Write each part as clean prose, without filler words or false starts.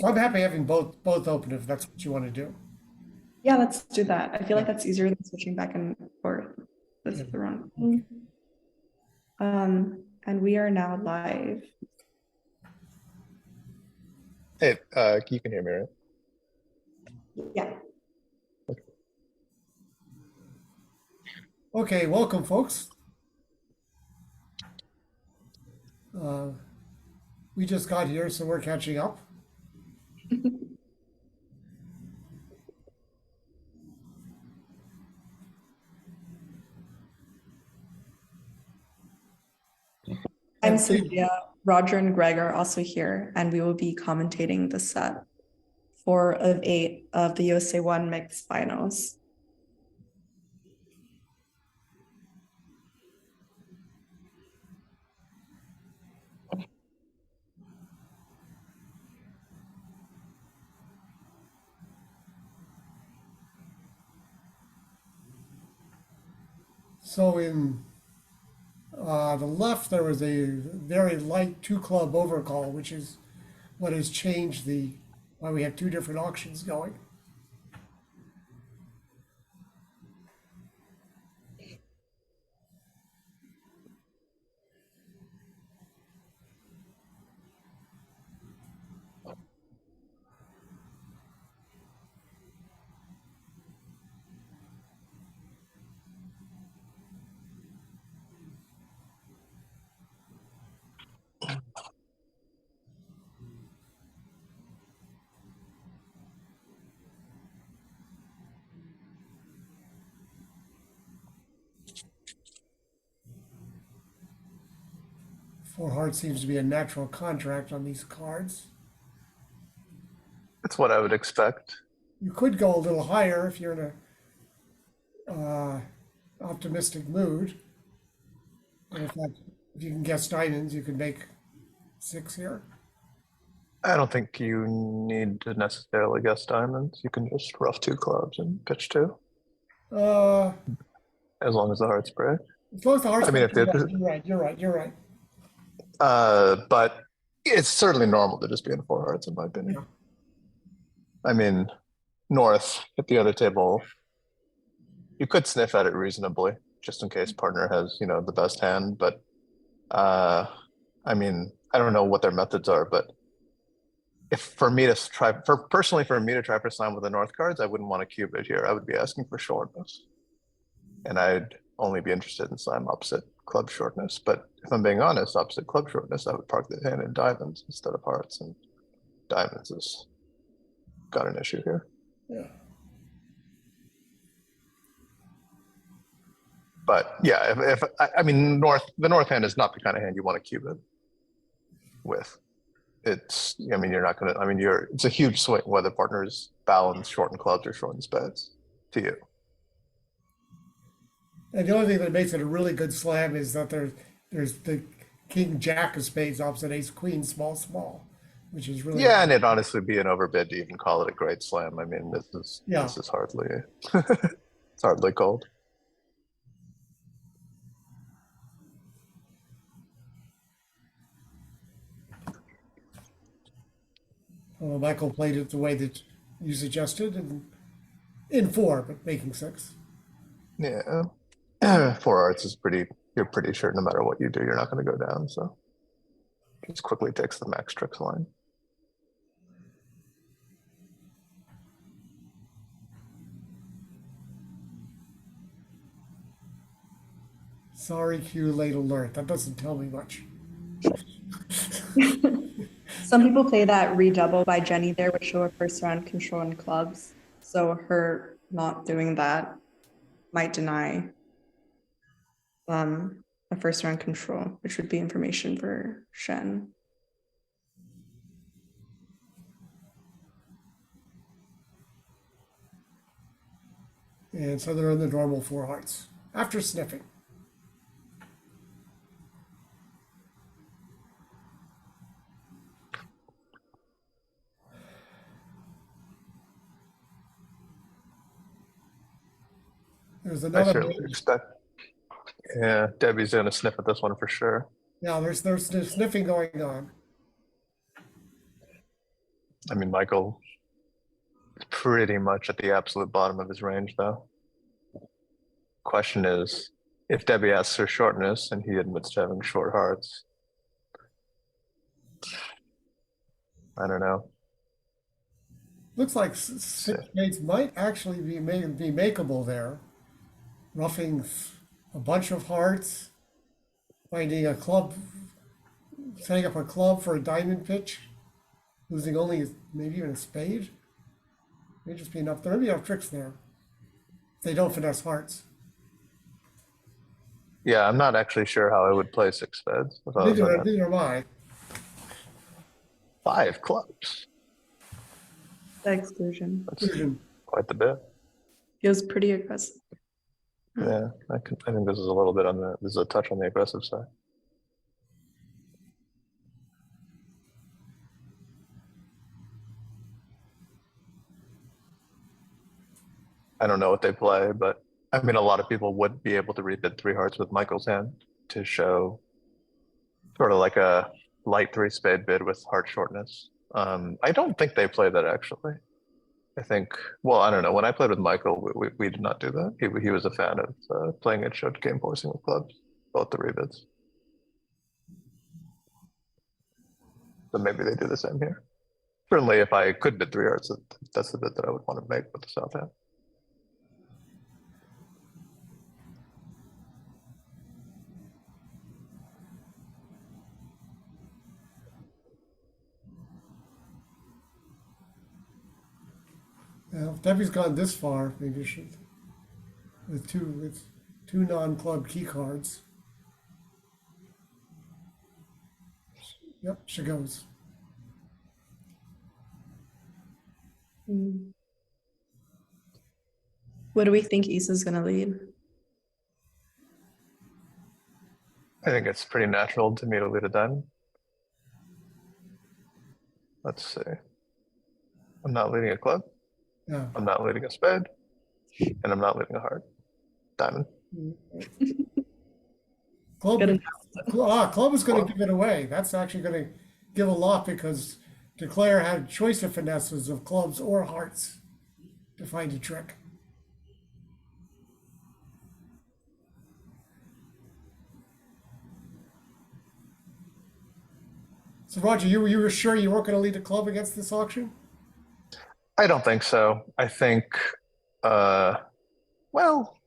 So I'm happy having both open if that's what you want to do. Yeah, let's do that. I feel like Yeah. that's easier than switching back and forth. That's Yeah. the wrong thing. And we are now live. Hey, you can hear me, right? Yeah. Okay, welcome, folks. We just got here, so we're catching up. I'm And Sophia. Roger and Greg are also here, and we will be commentating the set 4 of 8 of the USA1 mixed finals. so in the left, there was a very light two-club overcall, which is what has changed why we have two different auctions going. Four hearts seems to be a natural contract on these cards. That's what I would expect. You could go a little higher if you're in a optimistic mood. And if you can guess diamonds, you could make 6 here. I don't think you need to necessarily guess diamonds. You can just rough 2 clubs and pitch 2, Uh, as long as the hearts break. as long as the hearts, I mean, if it, you're right. but it's certainly normal to just be in 4 hearts, in my opinion. Yeah. I mean, North at the other table, you could sniff at it reasonably, just in case partner has, the best hand. But I mean, I don't know what their methods are, but for me to try for slam with the North cards, I wouldn't want to cube it here. I would be asking for shortness, and I'd only be interested in slam opposite club shortness. But if I'm being honest, opposite club shortness, I would park the hand in diamonds instead of hearts, and diamonds has got an issue here. Yeah. But yeah, if I mean, the North hand is not the kind of hand you want to cube it with. It's, I mean, you're not gonna, I mean, it's a huge swing whether partners balance shorten clubs or shorten spades to you. And the only thing that makes it a really good slam is that there's the king jack of spades opposite ace queen small, which is really And it'd honestly be an overbid to even call it a great slam. I mean, this is hardly it's hardly cold. Well, Michael played it the way that you suggested, and in 4, but making 6. Yeah, 4 hearts is you're pretty sure no matter what you do, you're not going to go down. So just quickly takes the max tricks line. Sorry, Q, late alert. That doesn't tell me much. Some people play that redouble by Jenny there, which show a first round control in clubs. So her not doing that might deny a first round control, which would be information for Shen. And so they're in the normal 4 hearts after sniffing. There's I another. certainly expect. Yeah, Debbie's gonna sniff at this one for sure. Yeah, there's sniffing going on. I mean, Michael is pretty much at the absolute bottom of his range, though. Question is, if Debbie asks her shortness and he admits to having short hearts, I don't know. Looks like six spades might actually be makeable there. Roughing a bunch of hearts, finding a club, setting up a club for a diamond pitch, losing only maybe even a spade. May just be enough. There may be enough tricks there. If they don't finesse hearts. Yeah, I'm not actually sure how I would play six spades if I was in it. Neither am I. 5 clubs. The exclusion. That's quite the bit. Feels pretty aggressive. Yeah, I think this is a little bit this is a touch on the aggressive side. I don't know what they play, but I mean, a lot of people would be able to rebid 3 hearts with Michael's hand to show sort of like a light 3 spade bid with heart shortness. I don't think they play that actually. I think, well, I don't know. When I played with Michael, we did not do that. He was a fan of playing it showed game forcing with clubs, both the rebids. So maybe they do the same here. Certainly, if I could bid 3 hearts, that's the bid that I would want to make with the south hand. Well, if Debbie's gone this far, maybe she should with two non-club key cards. Yep, she goes. What do we think Issa's gonna lead? I think it's pretty natural to me to lead a diamond. Let's see. I'm not leading a club. Yeah. I'm not leading a spade. And I'm not leading a heart. Diamond. Club, Good club is going to give it away. That's actually going to give a lot because Declare had choice of finesses of clubs or hearts to find a trick. So Roger, you were sure you weren't going to lead a club against this auction? I don't think so. I think, well,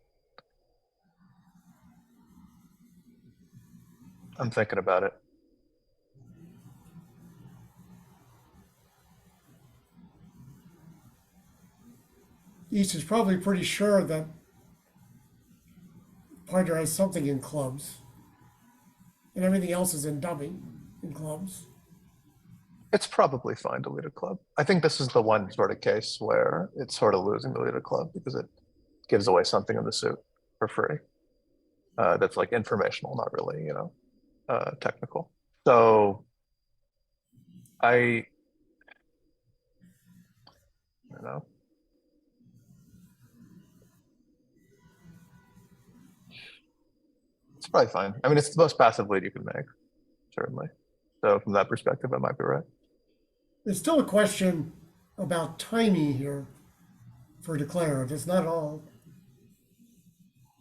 I'm thinking about it. East is probably pretty sure that partner has something in clubs, and everything else is in dummy in clubs. It's probably fine to lead a club. I think this is the one sort of case where it's sort of losing to lead a club because it gives away something in the suit for free. That's like informational, not really, technical. So I don't know. It's probably fine. I mean, it's the most passive lead you can make, certainly. So from that perspective, I might be right. There's still a question about timing here for Declare. It's not all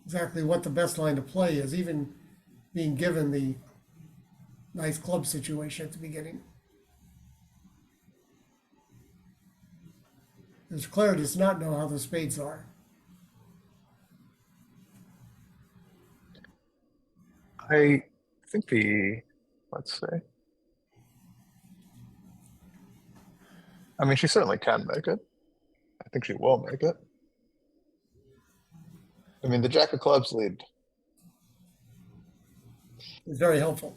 exactly what the best line to play is, even being given the nice club situation at the beginning. Because Declare does not know how the spades are. I think let's see. I mean, she certainly can make it. I think she will make it. I mean, the Jack of Clubs lead. It's very helpful.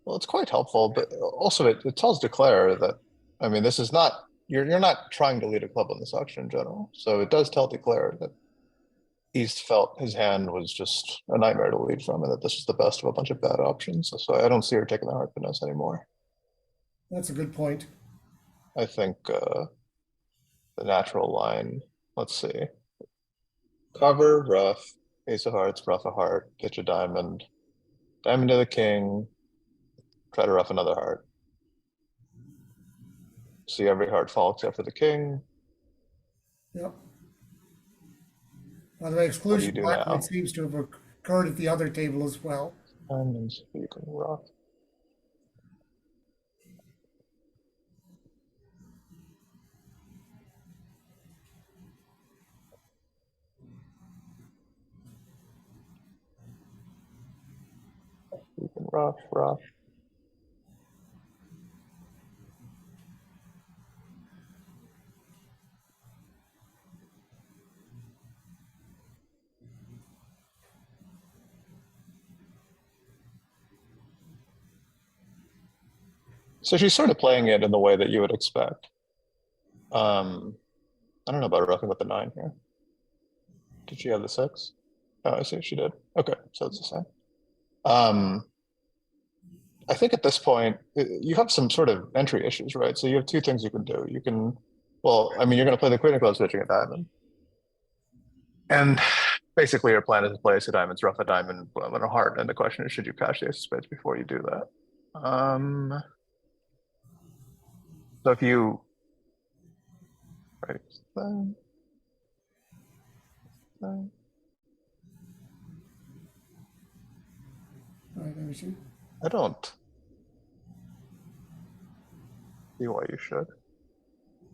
Well, it's quite helpful, but also it tells Declare that, I mean, this is not, you're not trying to lead a club on this auction in general. So it does tell Declare that East felt his hand was just a nightmare to lead from and that this was the best of a bunch of bad options. So I don't see her taking the heart finesse anymore. That's a good point. I think the natural line, let's see. Cover, rough, ace of hearts, rough a heart, pitch a diamond, diamond to the king, try to rough another heart. See every heart fall except for the king. Yep. By the way, What do you exclusion do blacklight now? seems to have occurred at the other table as well. Diamonds, you can rock. You can rock, rock. So she's sort of playing it in the way that you would expect. I don't know about roughing with the 9 here. Did she have the 6? Oh, I see, she did. Okay, so it's the same. I think at this point, you have some sort of entry issues, right? So you have 2 things you can do. You can, well, I mean, you're going to play the queen of clubs, pitching a diamond. And basically your plan is to play ace of diamonds, rough a diamond, and a heart. And the question is, should you cash the ace of spades before you do that? So if you, right, then, All right, let me see. I don't see why you should.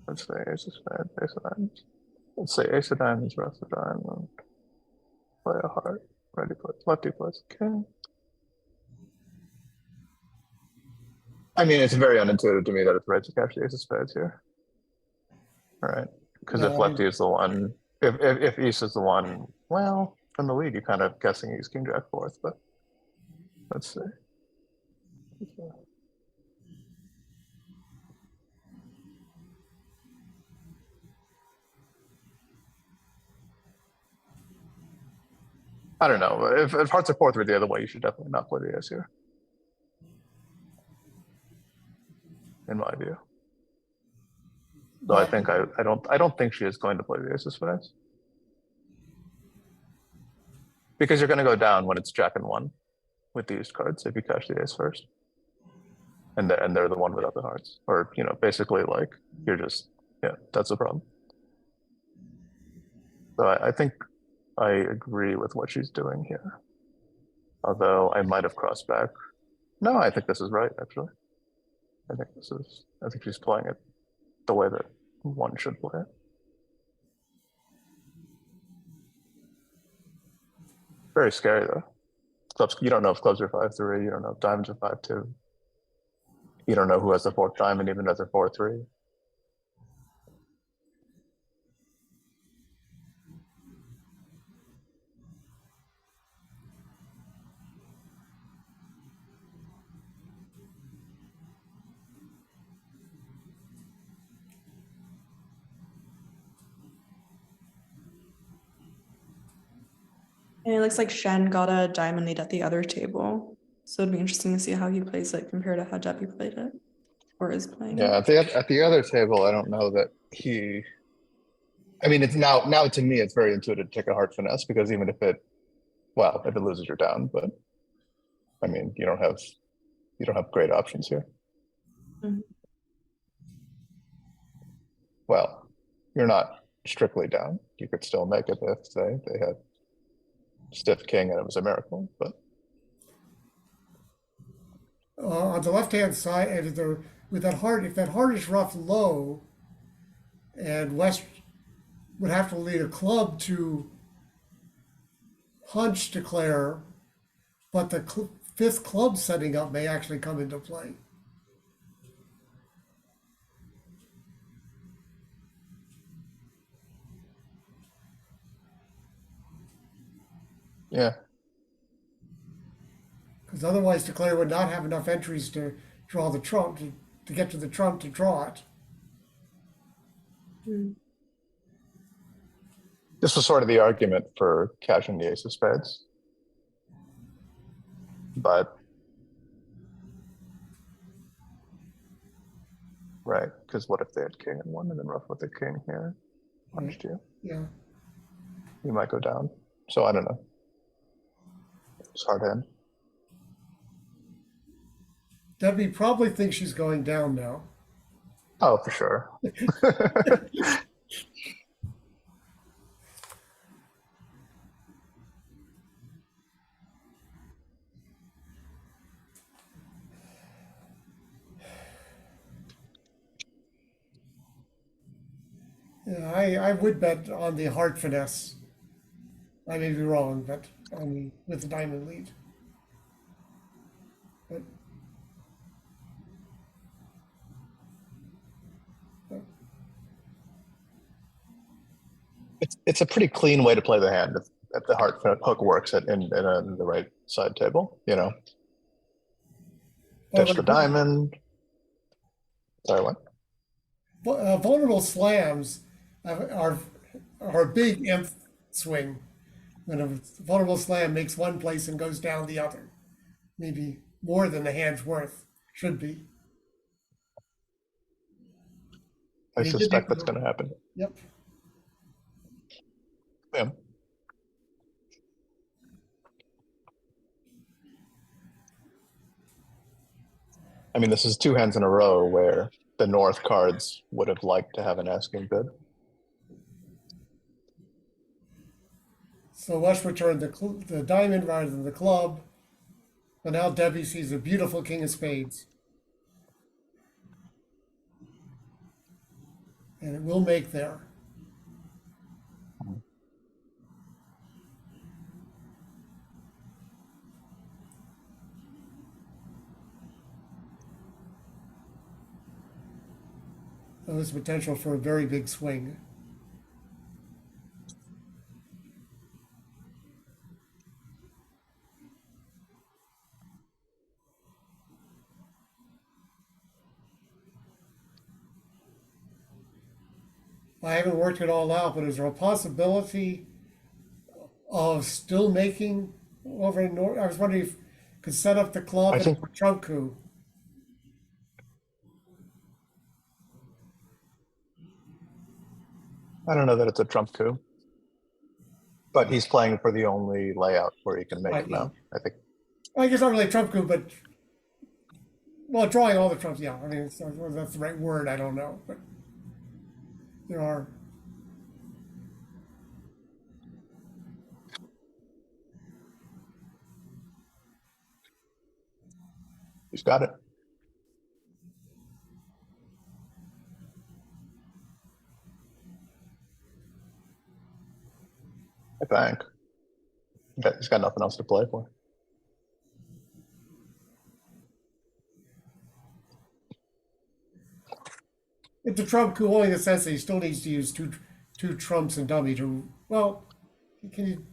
Let's say ace of spades, ace of diamonds. Let's say ace of diamonds, rough a diamond, play a heart, ready plays, lefty plays, okay. I mean, it's very unintuitive to me that it's right to cash the ace of spades here. All right, because No, if I lefty mean, is the one, if East is the one, well, from the lead, you're kind of guessing he's king jack fourth, but let's see. I don't know. If hearts are fourth or the other way, you should definitely not play the ace here, in my view. So I think I don't think she is going to play the ace of spades, because you're going to go down when it's jack and 1 with these cards if you cash the ace first, and they're the one without the hearts, or you know, basically like you're just, yeah, that's the problem. So I think I agree with what she's doing here, although I might have crossed back. No, I think this is right, actually. I think she's playing it the way that one should play it. Very scary though. Clubs, you don't know if clubs are 5-3, you don't know if diamonds are 5-2. You don't know who has the 4th diamond, even if they're 4-3. And it looks like Shen got a diamond lead at the other table. So it'd be interesting to see how he plays it compared to how Debbie played it. Or is playing Yeah, it. at the other table, I don't know that he. I mean, it's now to me, it's very intuitive to take a heart finesse, because even if it, well, if it loses, you're down. But I mean, you don't have great options here. Mhm. Well, you're not strictly down. You could still make it if they had stiff king and it was a miracle, but on the left-hand side, and with that heart, if that heart is rough low, and West would have to lead a club to hunch declare, but the 5th club setting up may actually come into play. yeah. Because otherwise, declare would not have enough entries to draw the trump, to get to the trump to draw it. Mm. This was sort of the argument for cashing the ace of spades, but right, because what if they had king and 1 and then rough with the king here, punched you? Yeah. You might go down. So I don't know. It's hard hand. Debbie probably thinks she's going down now. Oh, for sure. Yeah, I would bet on the heart finesse. I may be wrong, but on with the diamond lead. But, It's a pretty clean way to play the hand if the heart hook works in the right side table. You know, but ditch the diamond. Sorry, what? vulnerable slams are a big imp swing. When a vulnerable slam makes one place and goes down the other, maybe more than the hand's worth should be. I And he did make suspect that's going to happen. Yep. Yeah. I mean, this is two hands in a row where the North cards would have liked to have an asking bid. So Lush returned the diamond rather than the club. But now Debbie sees a beautiful king of spades. And it will make there. There was potential for a very big swing. I haven't worked it all out, but is there a possibility of still making over in North? I was wondering if could set up the club I and think- a trump coup. I don't know that it's a trump coup, but he's playing for the only layout where he can make Right, it now. I think. I guess not really trump coup, but well, drawing all the trumps. Yeah, I mean whether that's the right word. I don't know, but there are. He's got it. I think. He's got nothing else to play for. It's a trump coup only in the sense that he still needs to use two trumps and dummy to can you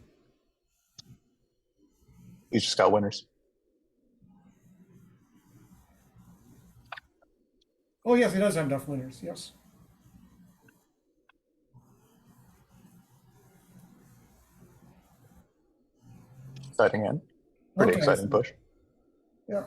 He's just got winners. oh yes, he does have enough winners, yes. Exciting hand. Pretty Okay, exciting so- push. Yeah.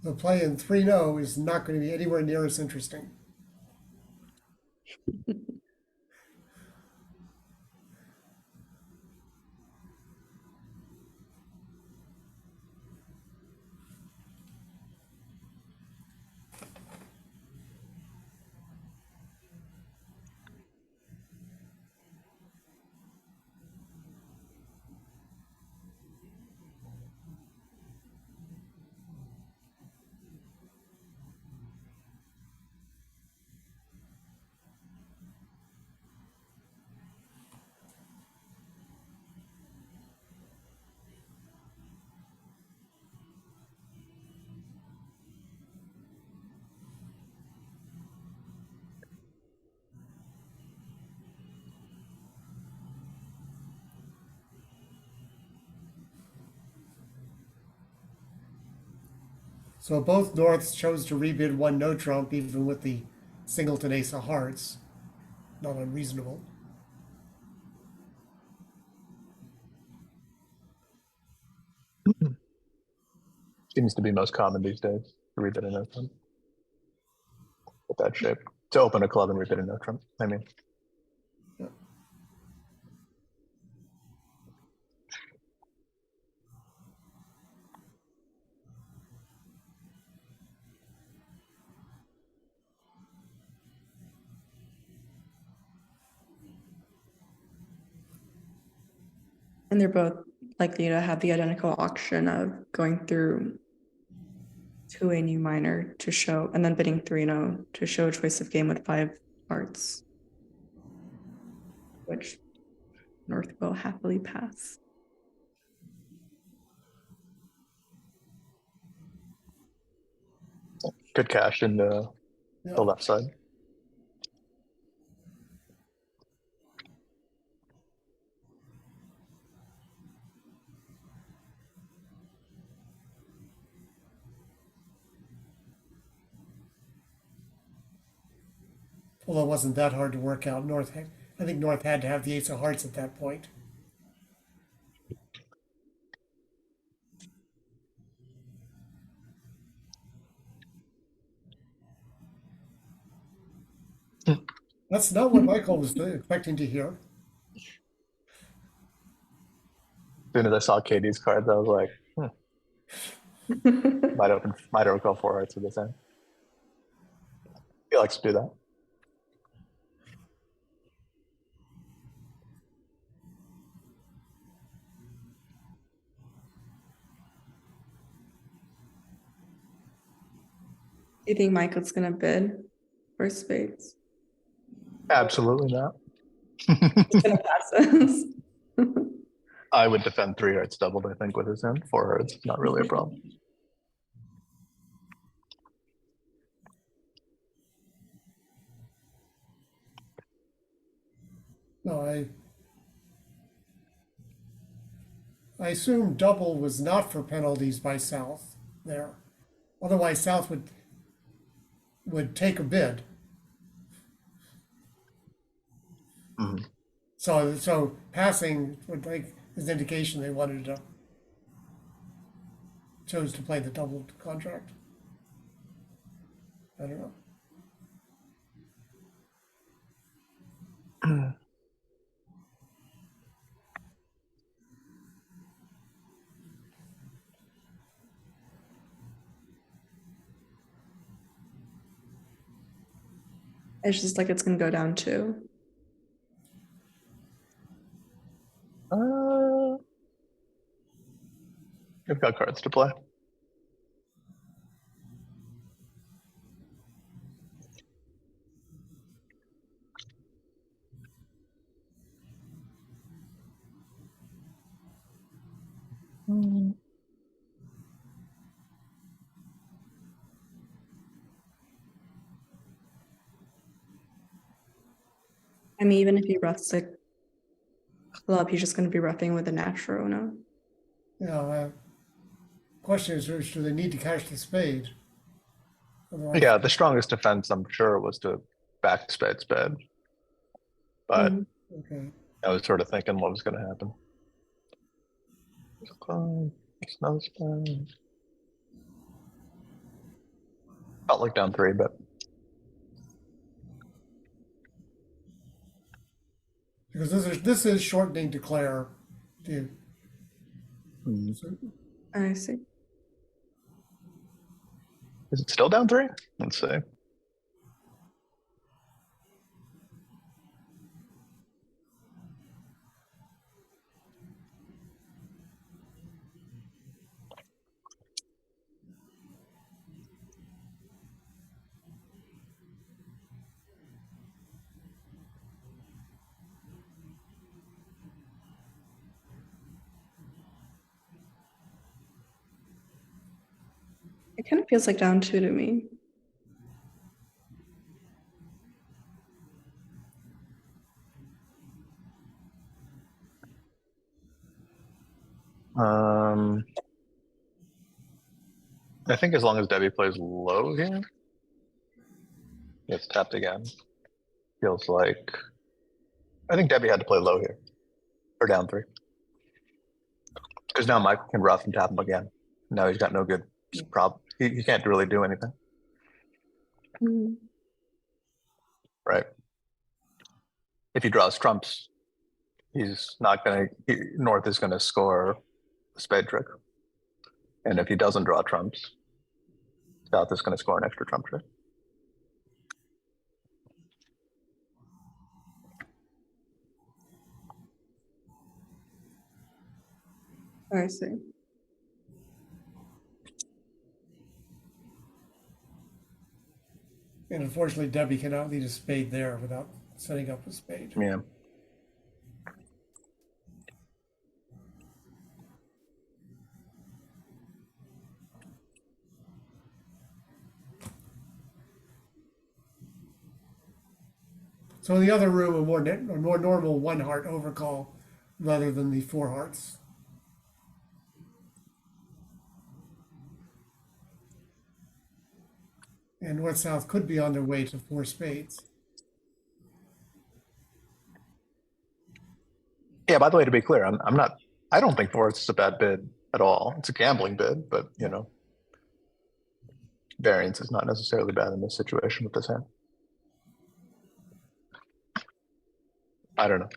The play in 3-0 is not going to be anywhere near as interesting. So both Norths chose to rebid one no trump, even with the singleton ace of hearts. Not unreasonable. Seems to be most common these days to rebid a no trump. With that shape. To open a club and rebid a no trump, I mean. And they're both likely to have the identical auction of going through to a new minor to show, and then bidding 3-0 to show a choice of game with 5 hearts, which North will happily pass. Good cash in the Yeah. left side. Although it wasn't that hard to work out. I think North had to have the ace of hearts at that point. That's not what Michael was expecting to hear. As soon as I saw Katie's cards, I was like, might go 4 hearts with this hand. He likes to do that. You think Michael's gonna bid for spades? Absolutely not. He's gonna pass us. I would defend 3 hearts doubled, I think, with his hand. 4 hearts, not really a problem. No, I assume double was not for penalties by South there. Otherwise, South would take a bid. Mhm. So passing would like is indication they wanted to chose to play the double contract. I don't know. It's just like it's gonna go down 2. We've got cards to play. I mean, even if he roughs a club, he's just gonna be roughing with a natural, no? Question is, do they need to cash the spade? Otherwise, Yeah, the strongest defense, I'm sure, was to back spade spade. But okay. I was sort of thinking what was going to happen. There's another spade. Felt like down 3, but Because this is shortening declare. Dude. So, I see. is it still down 3? Let's see. It kind of feels like down 2 to me. I think as long as Debbie plays low here, gets tapped again. Feels like I think Debbie had to play low here or down 3 because now Michael can rough and tap him again. Now he's got no good problem. He can't really do anything, Mhm. right? If he draws trumps, he's not gonna. North is gonna score a spade trick, and if he doesn't draw trumps, South is gonna score an extra trump trick. I see. And unfortunately, Debbie cannot lead a spade there without setting up a spade. Yeah. So in the other room, a more normal 1 heart overcall rather than the 4 hearts. And North South could be on their way to 4 spades. Yeah. By the way, to be clear, I'm not. I don't think fourth is a bad bid at all. It's a gambling bid, but you know, variance is not necessarily bad in this situation with this hand. I don't know.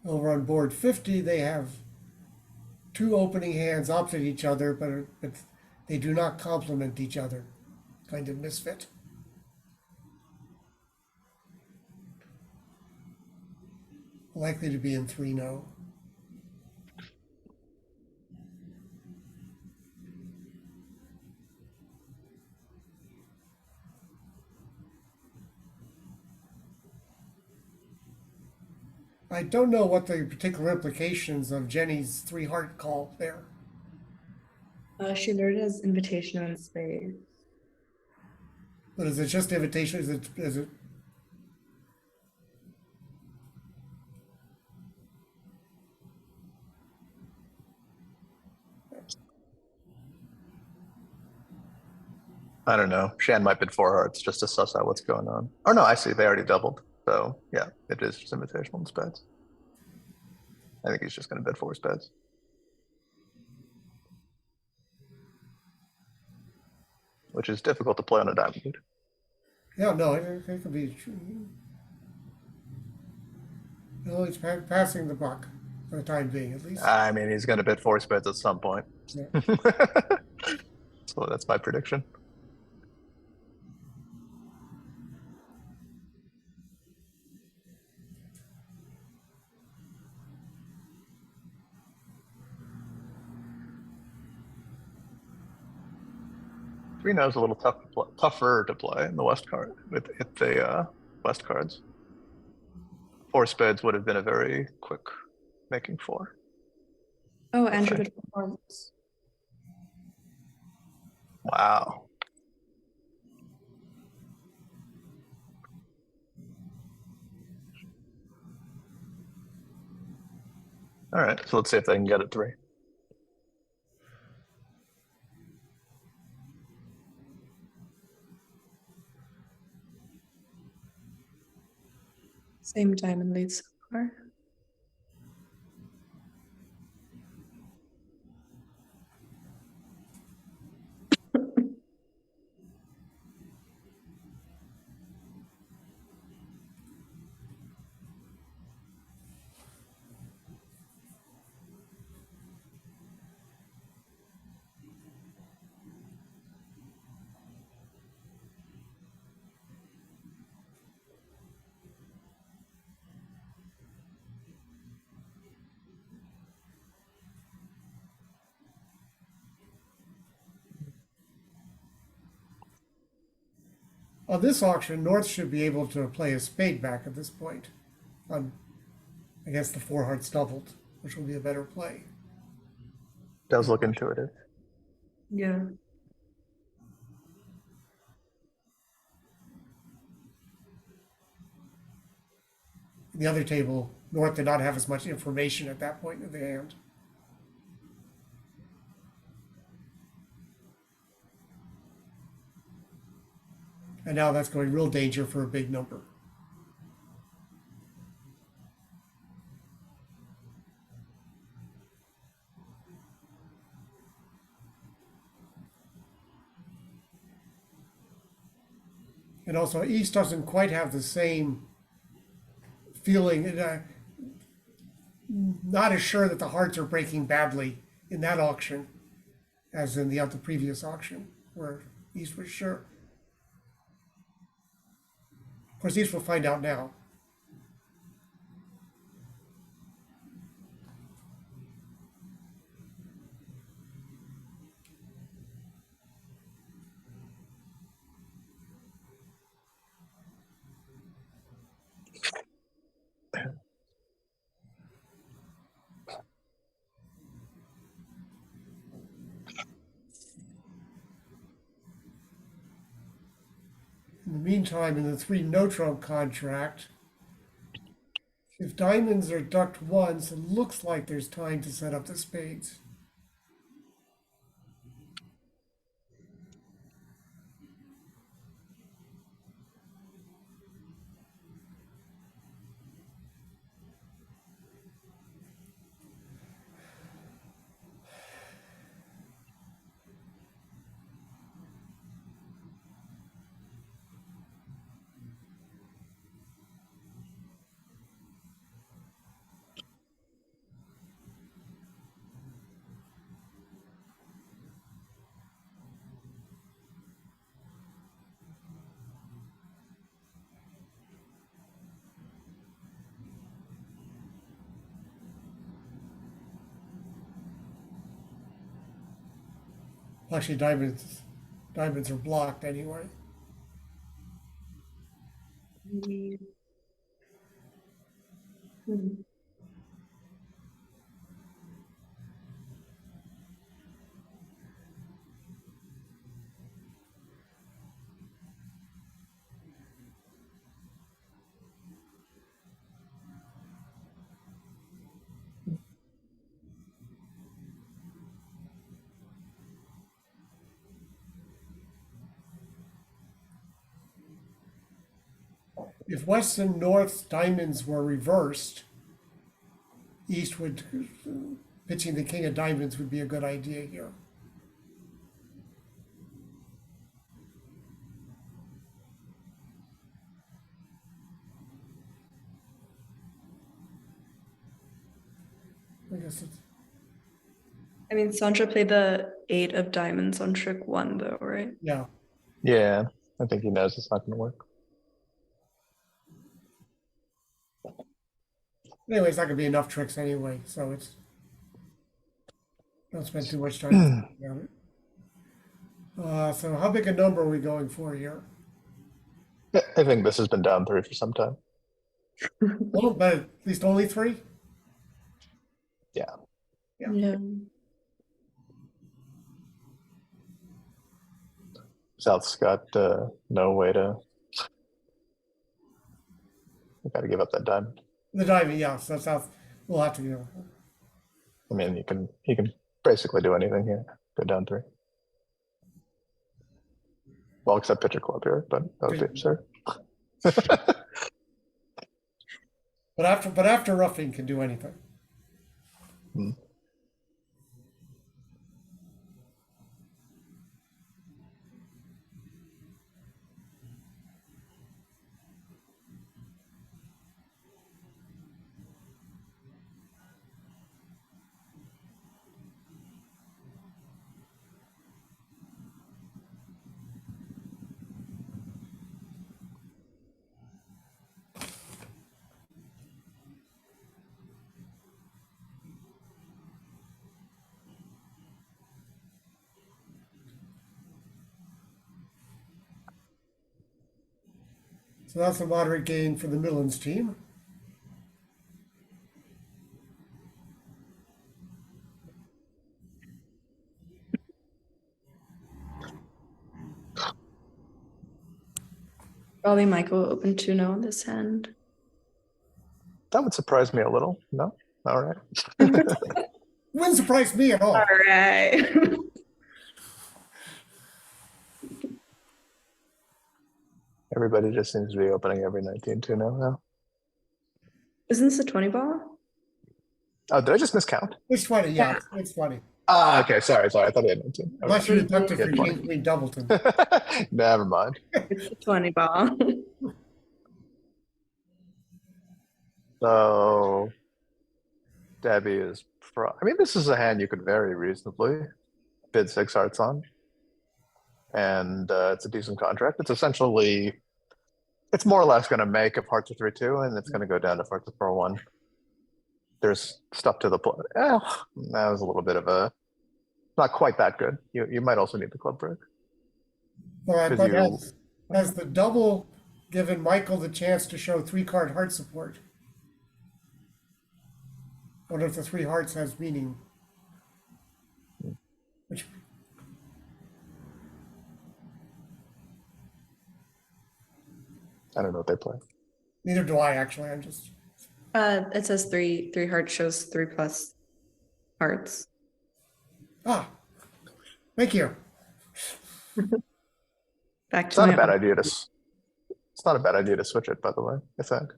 Over on board 50, they have 2 opening hands opposite each other, but they do not complement each other. Kind of misfit. Likely to be in 3-0. I don't know what the particular implications of Jenny's 3-heart call there. She lured as invitation and spade. But is it just invitation? Is it I don't know. Shan might bid 4 hearts just to suss out what's going on. Oh no, I see. They already doubled. So yeah, it is just invitational and spades. I think he's just going to bid 4 spades. Which is difficult to play on a diamond lead. Yeah, no, it could be. No, he's passing the buck for the time being, at least. I mean, he's going to bid 4 spades at some point. Yeah. So that's my prediction. Three knows a little tougher to play in the West card with the West cards. 4 spades would have been a very quick making 4. Oh, Andrew bid performance. Wow. All right, so let's see if they can get it 3. Same diamond lead so far. On this auction, North should be able to play a spade back at this point on against the four hearts doubled, which will be a better play. Does look intuitive. Yeah. In the other table, North did not have as much information at that point in the hand. And now that's going real danger for a big number. And also, East doesn't quite have the same feeling, not as sure that the hearts are breaking badly in that auction as in the previous auction, where East was sure. Of course, East will find out now. In the meantime, in the three no trump contract, if diamonds are ducked once, it looks like there's time to set up the spades. Actually, diamonds are blocked anyway. Hmm. If West and North diamonds were reversed, East would pitching the king of diamonds would be a good idea here. I guess it's, I mean, Sandra played the 8 of diamonds on trick 1, though, right? yeah. Yeah, I think he knows it's not going to work. Anyway, it's not gonna be enough tricks anyway, so it's don't spend too much time thinking about it. So how big a number are we going for here? Yeah, I think this has been down 3 for some time. Well, but at least only 3? Yeah. Yeah. Yeah. South's got no way to. We got to give up that diamond. The diamond, yeah. So South, we'll have to, I mean, he can basically do anything here. Go down 3. Well, except pitch a club here, but that would be absurd. but after roughing can do anything. Hmm. So that's a moderate gain for the Midlands team. Probably Michael open 2-0 on this hand. That would surprise me a little. No? All right. Wouldn't surprise me at all. All right. Everybody just seems to be opening every 19-2 now. Isn't this a 20 ball? Oh, did I just miscount? It's funny, yeah, it's funny. Ah, okay. Sorry. I thought he had 19. Unless you deduct it Yeah, for 20. King Queen Doubleton. Never mind. It's a 20 ball. So Debbie is I mean, this is a hand you could very reasonably bid 6 hearts on. And it's a decent contract. It's essentially, it's more or less going to make if hearts are 3-2, and it's going to go down to hearts are 4-1. There's stuff to the play. That was a little bit of a, not quite that good. You might also need the club break. All right, 'Cause but you- has the double given Michael the chance to show 3-card heart support? What if the 3 hearts has meaning? Which, I don't know what they play. neither do I actually, I'm just, It says 3 hearts shows 3+ hearts. thank you. Back It's to not my a bad idea to. It's not a bad idea to switch it, by the way. I think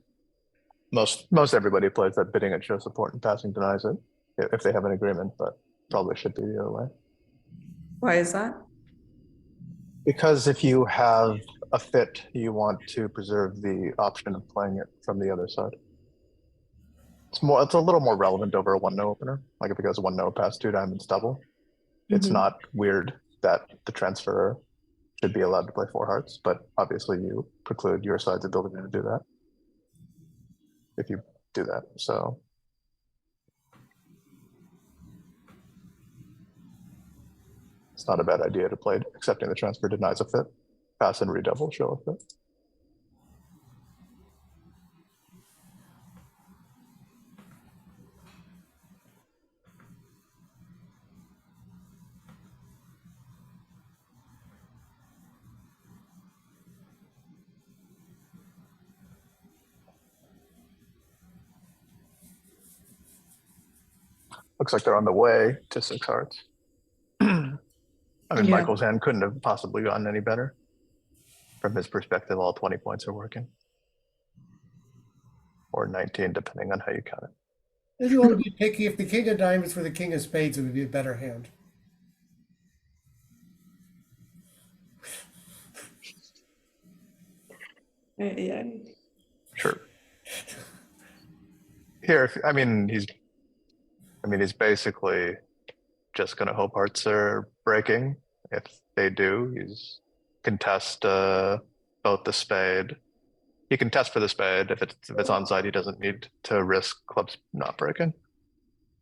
most everybody plays that bidding at show support and passing denies it if they have an agreement, but probably should be the other way. Why is that? Because if you have a fit, you want to preserve the option of playing it from the other side. It's a little more relevant over a 1-no opener. Like if it goes 1-no past 2 diamonds double, it's Mhm. not weird that the transfer should be allowed to play 4 hearts, but obviously you preclude your side's ability to do that if you do that. So it's not a bad idea to play accepting the transfer denies a fit, pass and redouble, show a fit. Looks like they're on the way to 6 hearts. I mean, Yeah. Michael's hand couldn't have possibly gotten any better. From his perspective, all 20 points are working. Or 19, depending on how you count it. If you want to be picky, if the king of diamonds for the king of spades, it would be a better hand. Yeah. Sure. Here, I mean, he's basically just gonna hope hearts are breaking. If they do, he's contest both the spade. He can test for the spade. If it's onside, he doesn't need to risk clubs not breaking.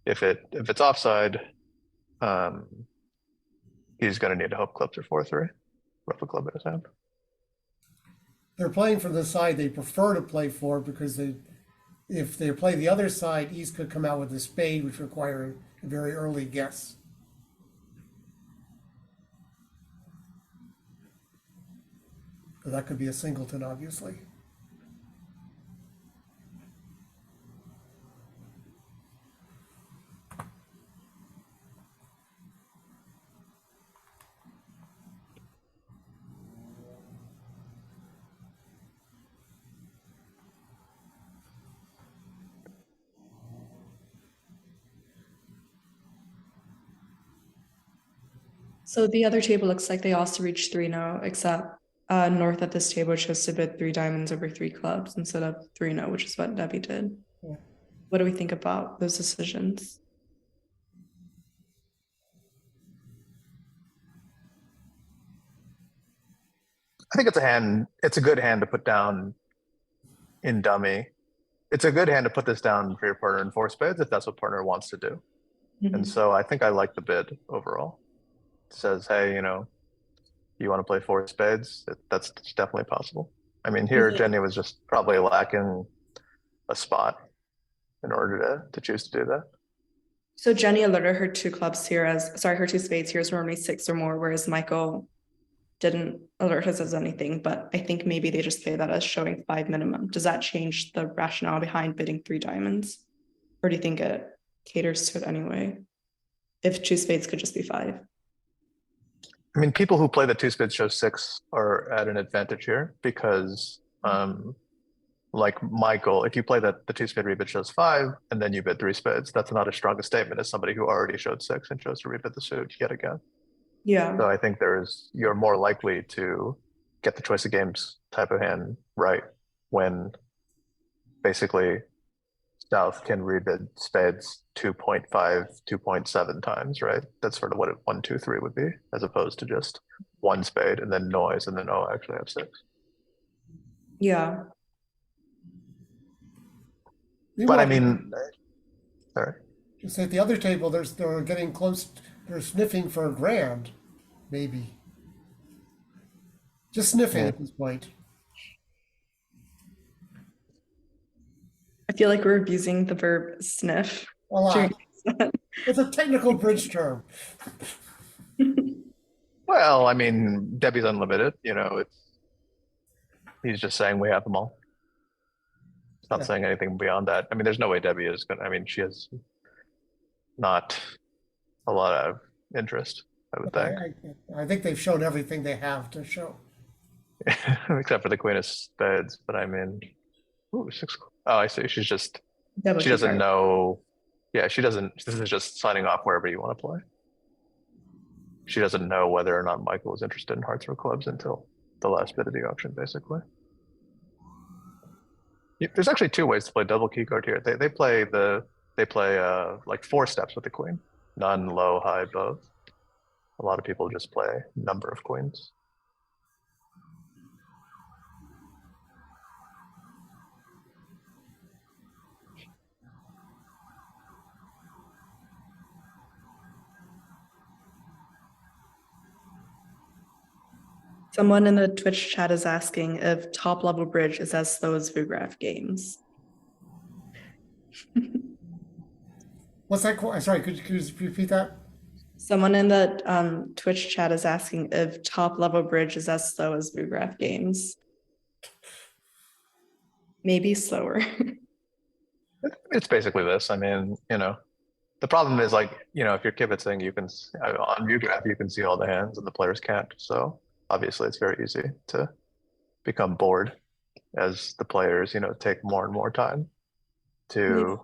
If it's offside, he's gonna need to hope clubs are 4-3. Rough a club in his hand. They're playing from the side they prefer to play for because if they play the other side, East could come out with a spade, which require a very early guess. But that could be a singleton, obviously. So the other table looks like they also reached 3-0, except north at this table chose to bid 3 diamonds over 3 clubs instead of 3-0, which is what Debbie did. Yeah. What do we think about those decisions? I think it's a good hand to put down in dummy. It's a good hand to put this down for your partner in 4 spades if that's what partner wants to do. Mhm. And so I think I like the bid overall. It says, hey, you want to play 4 spades? That's definitely possible. I mean, here it- Jenny was just probably lacking a spot in order to choose to do that. So Jenny alerted her two clubs here as, sorry, her two spades here as normally 6 or more, whereas Michael didn't alert us as anything, but I think maybe they just play that as showing 5 minimum. Does that change the rationale behind bidding 3 diamonds? Or do you think it caters to it anyway? If 2 spades could just be 5. I mean, people who play the 2 spades show 6 are at an advantage here because, like Michael, if you play that the 2 spade rebid shows 5 and then you bid 3 spades, that's not as strong a statement as somebody who already showed 6 and chose to rebid the suit yet again. Yeah. So I think you're more likely to get the choice of games type of hand right when basically South can rebid spades 2.5, 2.7 times, right? That's sort of what 1, 2, 3 would be, as opposed to just 1 spade and then noise and then, oh, I actually have 6. Yeah. But I Meanwhile, mean, sorry. just at the other table, they're getting close. They're sniffing for a grand, maybe. Just sniffing Yeah. at this point. I feel like we're abusing the verb sniff. A lot. It's a technical bridge term. Well, I mean, Debbie's unlimited, he's just saying we have them all. It's not Yeah. saying anything beyond that. I mean, there's no way Debbie is gonna, I mean, she has not a lot of interest, I would think. I think they've shown everything they have to show. Except for the queen of spades, but I mean, ooh, 6. Oh, I see. She Double doesn't keycard. know. Yeah, she doesn't. This is just signing off wherever you want to play. She doesn't know whether or not Michael was interested in hearts or clubs until the last bit of the auction, basically. There's actually 2 ways to play double keycard here. They play like 4 steps with the queen, none, low, high, both. A lot of people just play number of queens. Someone in the Twitch chat is asking if top level bridge is as slow as VUGRAPH games. What's that? Sorry, could you repeat that? Someone in the Twitch chat is asking if top level bridge is as slow as VUGRAPH games. Maybe slower. It's basically this. I mean, the problem is like, if you're kibitzing, you can on ViewGraph you can see all the hands and the players can't. So obviously it's very easy to become bored as the players, take more and more time to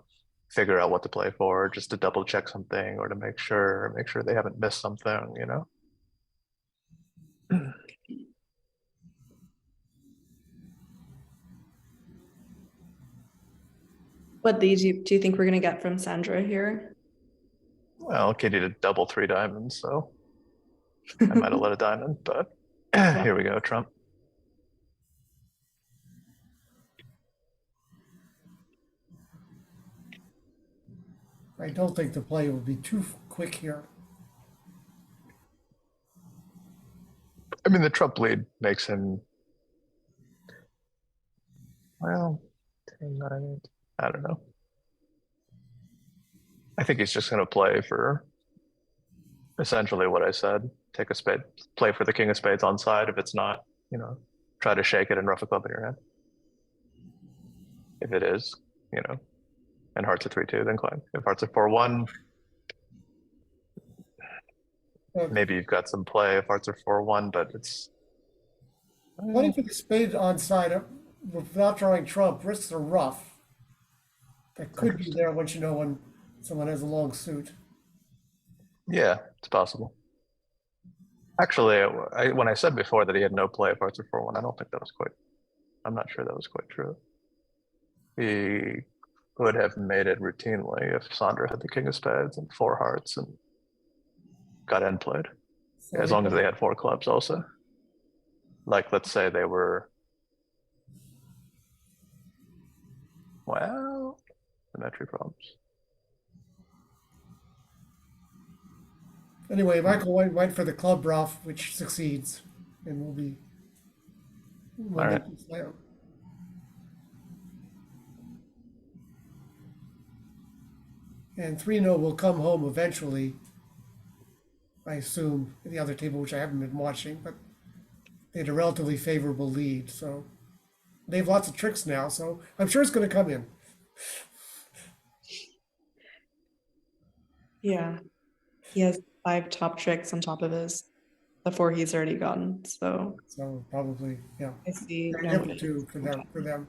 figure out what to play for, just to double check something or to make sure they haven't missed something, What do you think we're gonna get from Sandra here? Well, Katie did double 3 diamonds, so I might have let a diamond, but here we go, Trump. I don't think the play will be too quick here. I mean, the Trump lead makes him, well, 10, 9, I don't know. I think he's just going to play for essentially what I said. Take a spade, play for the king of spades on side. If it's not, try to shake it and rough a club in your hand. If it is, and hearts are 3-2, then climb. If hearts are 4-1, maybe you've got some play if hearts are 4-1, but it's. Playing for the spade on side without drawing trump, risks are rough. That could be there once when someone has a long suit. Yeah, it's possible. Actually, when I said before that he had no play if hearts are 4-1, I don't think that was quite. I'm not sure that was quite true. He would have made it routinely if Sandra had the king of spades and 4 hearts and got end played, So as long as they had 4 clubs also. Like, let's say they were, well, symmetry problems. Anyway, Michael went for the club rough, which succeeds, and will be when All they right. slam. And 3-0 will come home eventually, I assume, at the other table, which I haven't been watching, but they had a relatively favorable lead. So they have lots of tricks now, so I'm sure it's going to come in. Yeah. He has 5 top tricks on top of the 4 he's already gotten. So So probably, yeah. I see Very no difficult issues too for from them. top. For them.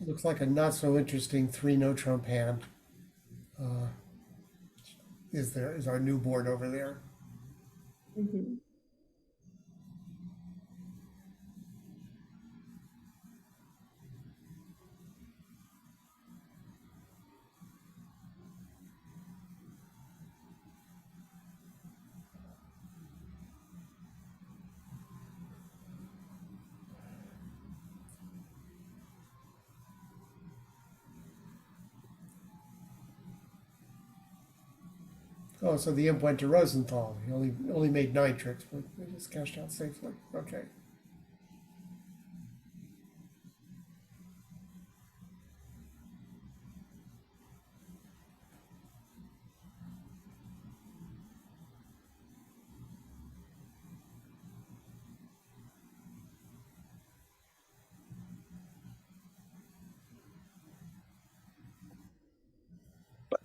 Looks like a not so interesting 3-no trump hand. Is our new board over there? Mhm. Oh, so the imp went to Rosenthal. He only made 9 tricks, but they just cashed out safely. Okay.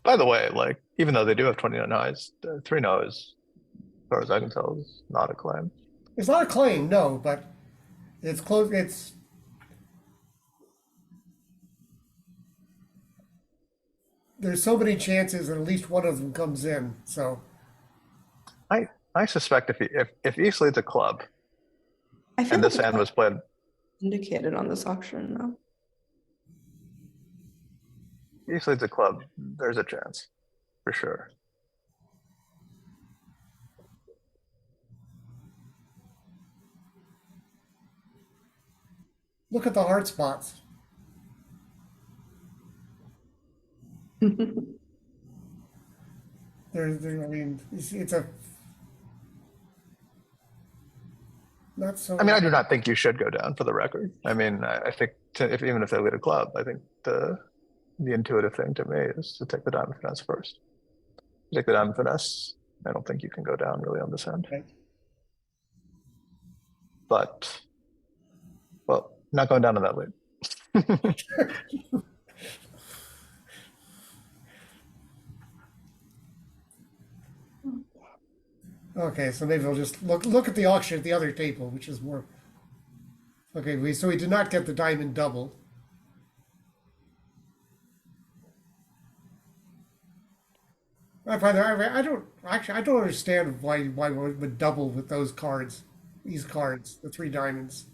By the way, like even though they do have 29 highs, 3-0 is, as far as I can tell, is not a claim. It's not a claim, no, but it's close. There's so many chances that at least one of them comes in. So I suspect if East leads a club I feel and like this hand was played, indicated on this auction though. East leads a club, there's a chance for sure. look at the heart spots. I mean, it's a not so. I mean, I do not think you should go down for the record. I mean, I think even if they lead a club, I think the intuitive thing to me is to take the diamond finesse first. Take the diamond finesse. I don't think you can go down really on this hand. Okay. But, well, not going down on that lead. Okay, so maybe we'll just look at the auction at the other table, which is more. Okay, so we did not get the diamond double. I don't understand why we would double with those cards, these cards, the 3 diamonds.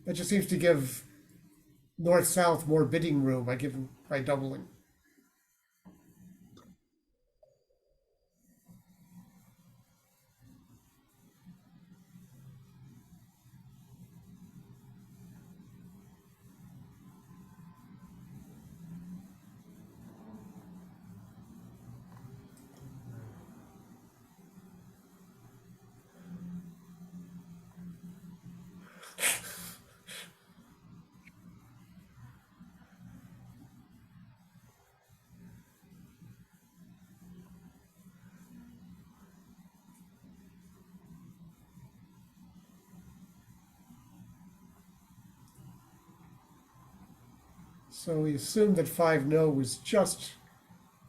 That just seems to give north south more bidding room by doubling. So we assumed that 5-no was just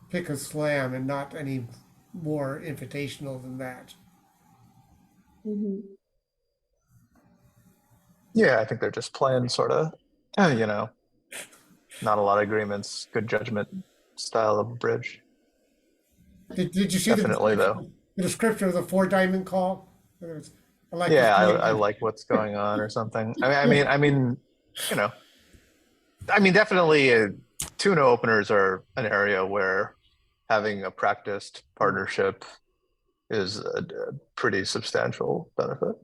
pick a slam and not any more invitational than that. Mhm. Yeah, I think they're just playing sort of, you know, not a lot of agreements, good judgment style of bridge. Did you see Definitely, though. the description of the four diamond call? I like the Yeah, feeling I of, like what's going on or something. I mean, you know, definitely, tuna openers are an area where having a practiced partnership is a pretty substantial benefit.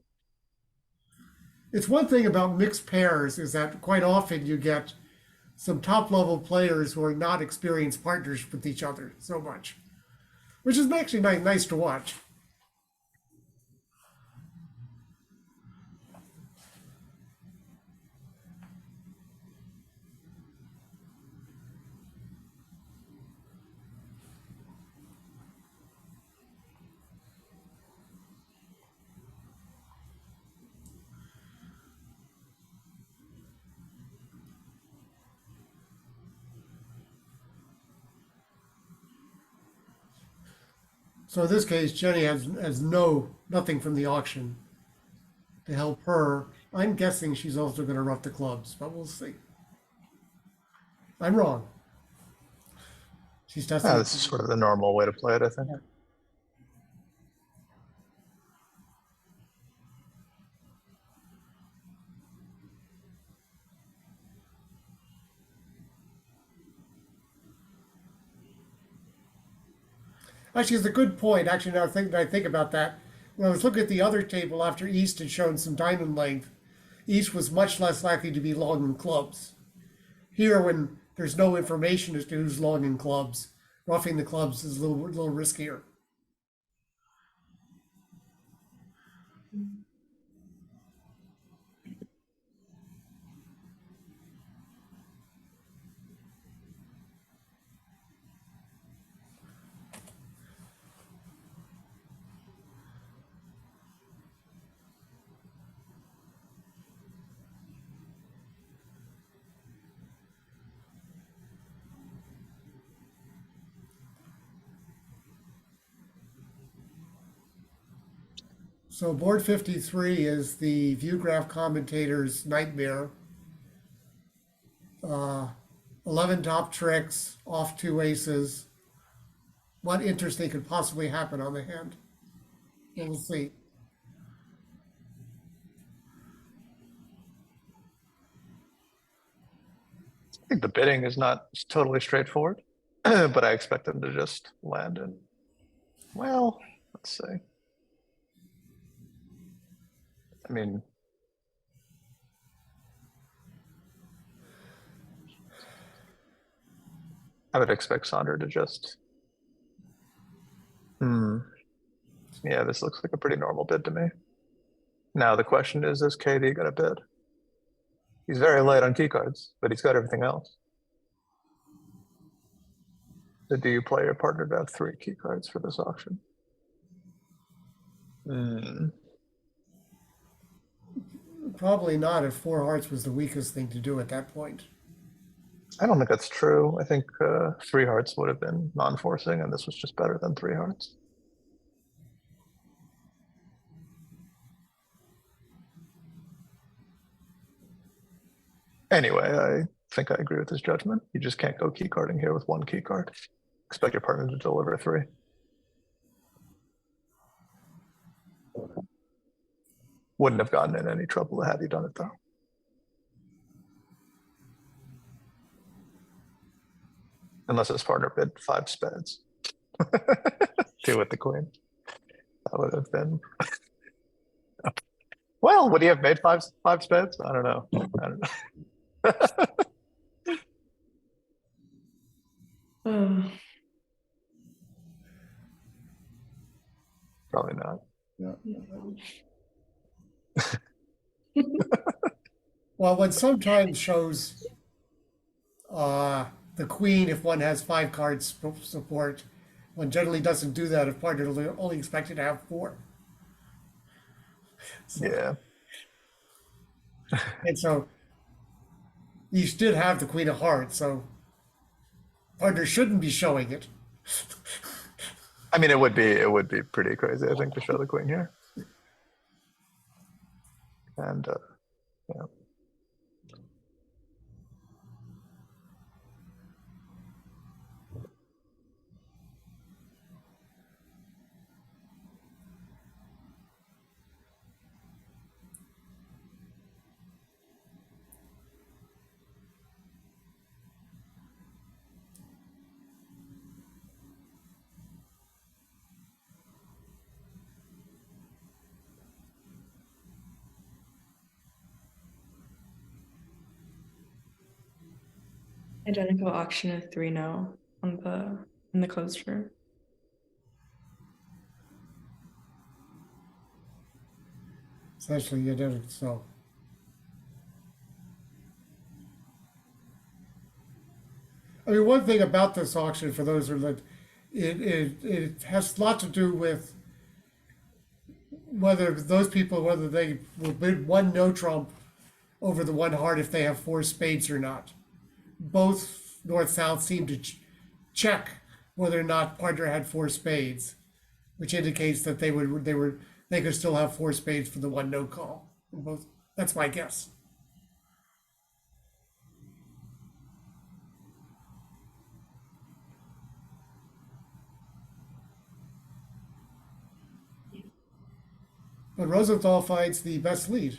it's one thing about mixed pairs is that quite often you get some top level players who are not experienced partners with each other so much, which is actually nice to watch. So in this case, Jenny has nothing from the auction to help her. I'm guessing she's also going to rough the clubs, but we'll see. I'm wrong. She's testing. This is sort of the normal way to play it, I think. Actually, it's a good point. Actually, now that I think about that, when I was looking at the other table after East had shown some diamond length, East was much less likely to be long in clubs. Here, when there's no information as to who's long in clubs, roughing the clubs is a little riskier. So board 53 is the VUGRAPH commentator's nightmare. 11 top tricks, off two aces. What interesting could possibly happen on the hand? We'll see. I think the bidding is not totally straightforward, but I expect them to just land in, well, let's see. I mean, I would expect Sonder to just, yeah, this looks like a pretty normal bid to me. Now the question is KD gonna bid? He's very light on key cards, but he's got everything else. So do you play your partner to have 3 key cards for this auction? Probably not if four hearts was the weakest thing to do at that point. I don't think that's true. I think 3 hearts would have been non-forcing, and this was just better than 3 hearts. Anyway, I think I agree with his judgment. You just can't go key carding here with 1 key card. Expect your partner to deliver 3. Wouldn't have gotten in any trouble had he done it though. Unless his partner bid 5 spades. 2 with the queen. That would have been. Well, would he have made 5 spades? I don't know. I don't know. Probably not. Well, what sometimes shows the queen if one has 5 cards support, one generally doesn't do that if partner only expected to have 4. So, Yeah. and so you did have the queen of hearts, so partner shouldn't be showing it. I mean, it would be pretty crazy, I think, to show the queen here. And yeah. Identical auction of 3-0 in the closure. Essentially, you did it. So, I mean, one thing about this auction, for those who are that, it has a lot to do with whether those people, whether they will bid one no trump over the one heart if they have four spades or not. Both north south seem to check whether or not partner had four spades, which indicates that they could still have four spades for the one no call. Both. That's my guess. But Rosenthal finds the best lead.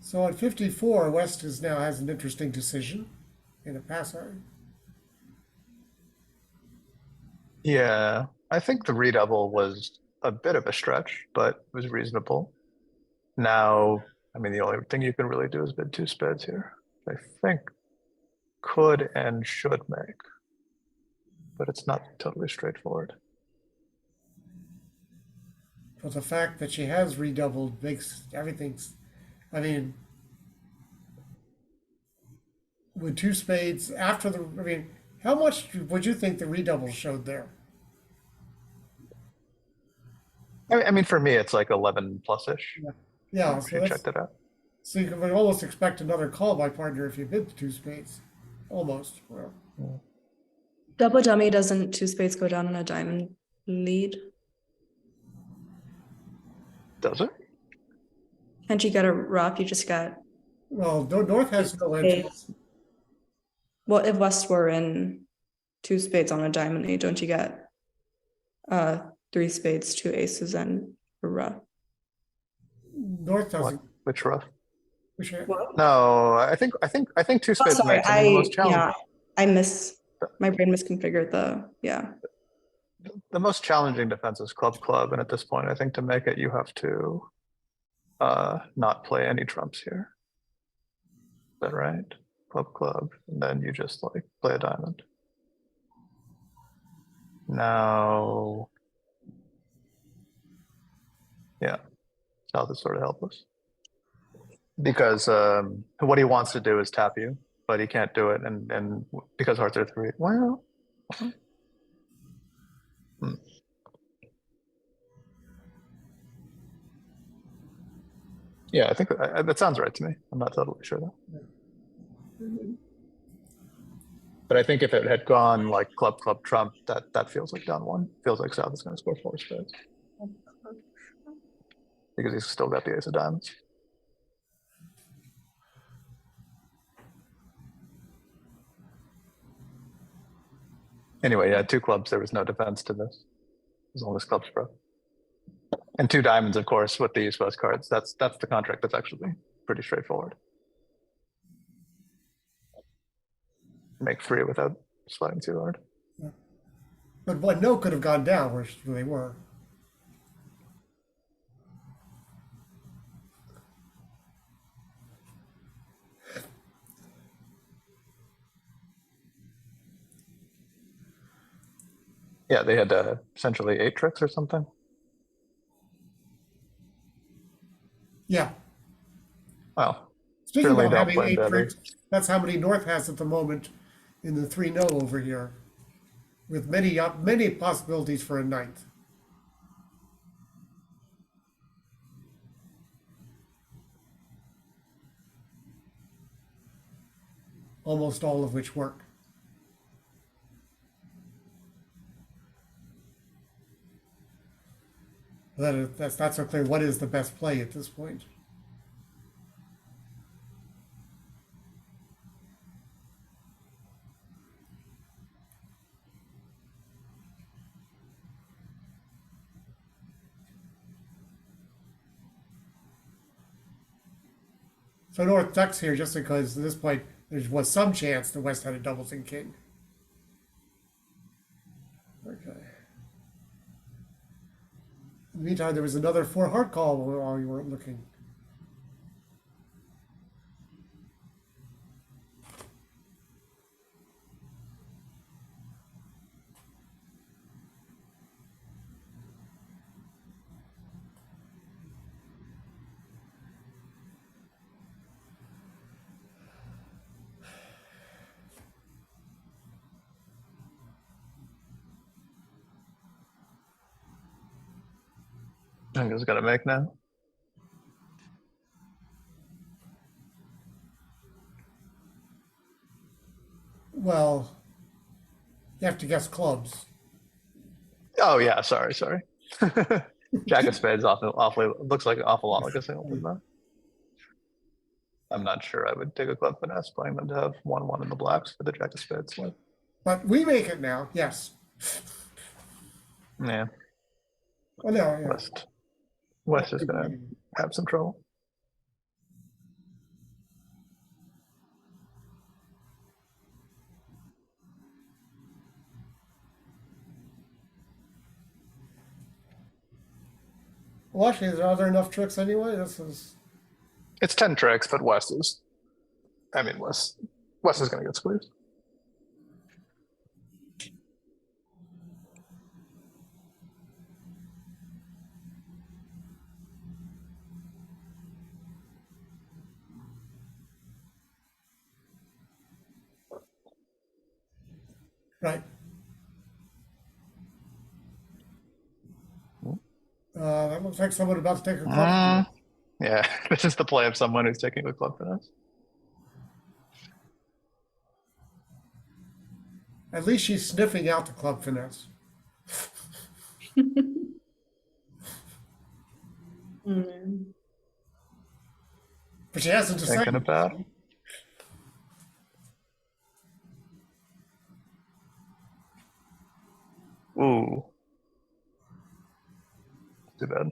So at 54, West now has an interesting decision in a pass. Yeah, I think the redouble was a bit of a stretch, but it was reasonable. Now, I mean, the only thing you can really do is bid two spades here. I think could and should make, but it's not totally straightforward. But the fact that she has redoubled makes everything. I mean, with two spades after the. I mean, how much would you think the redouble showed there? I mean, for me, it's like 11 plus-ish. Yeah, She checked it out. so you could almost expect another call by partner if you bid the two spades, almost. Well, Double dummy, doesn't two spades go down on a diamond lead? Does it? Can't you get a rough? You just got. well, North has no entrance. Well, if West were in two spades on a diamond lead, don't you get three spades, two aces, and a rough? North doesn't. Which rough? Which, No, I think two Oh, spades sorry, makes. I mean, the most challenging. My brain misconfigured The most challenging defense is club, and at this point, I think to make it, you have to not play any trumps here. Is that right? Club, and then you just like play a diamond. Now, yeah, south is sort of helpless because what he wants to do is tap you, but he can't do it, and because hearts are 3. Well. Yeah, I think that sounds right to me. I'm not totally sure though. But I think if it had gone like club, trump, that feels like down one. Feels like south is going to score 4 spades because he's still got the ace of diamonds. Anyway, yeah, 2 clubs. There was no defense to this, as long as clubs broke. And 2 diamonds, of course, with the East-West cards. That's the contract that's actually pretty straightforward. Make 3 without sliding too hard. But one no could have gone down where they were. Yeah, they had essentially 8 tricks or something. Yeah. Wow. Speaking Surely of don't having play 8 better. tricks, that's how many North has at the moment in the 3-0 over here, with many possibilities for a ninth. Almost all of which work. That's not so clear. What is the best play at this point? So North ducks here just because at this point there was some chance the West had a doubles and king. Okay. In the meantime, there was another 4 hard call while you weren't looking. I think it's got to make now. Well, you have to guess clubs. Oh yeah, sorry. Jack of spades awfully looks like an awful lot like a singleton though. I'm not sure I would take a club finesse playing them to have 1-1 in the blacks for the Jack of spades. But we make it now, yes. Yeah, Oh no, yeah. West is gonna have some trouble. Well, actually, are there enough tricks anyway? This is It's 10 tricks, but West is gonna get squeezed. right. That looks like someone about to take a club. Yeah, this is the play of someone who's taking a club finesse. At least she's sniffing out the club finesse. But she hasn't decided. Thinking about. Ooh. Too bad.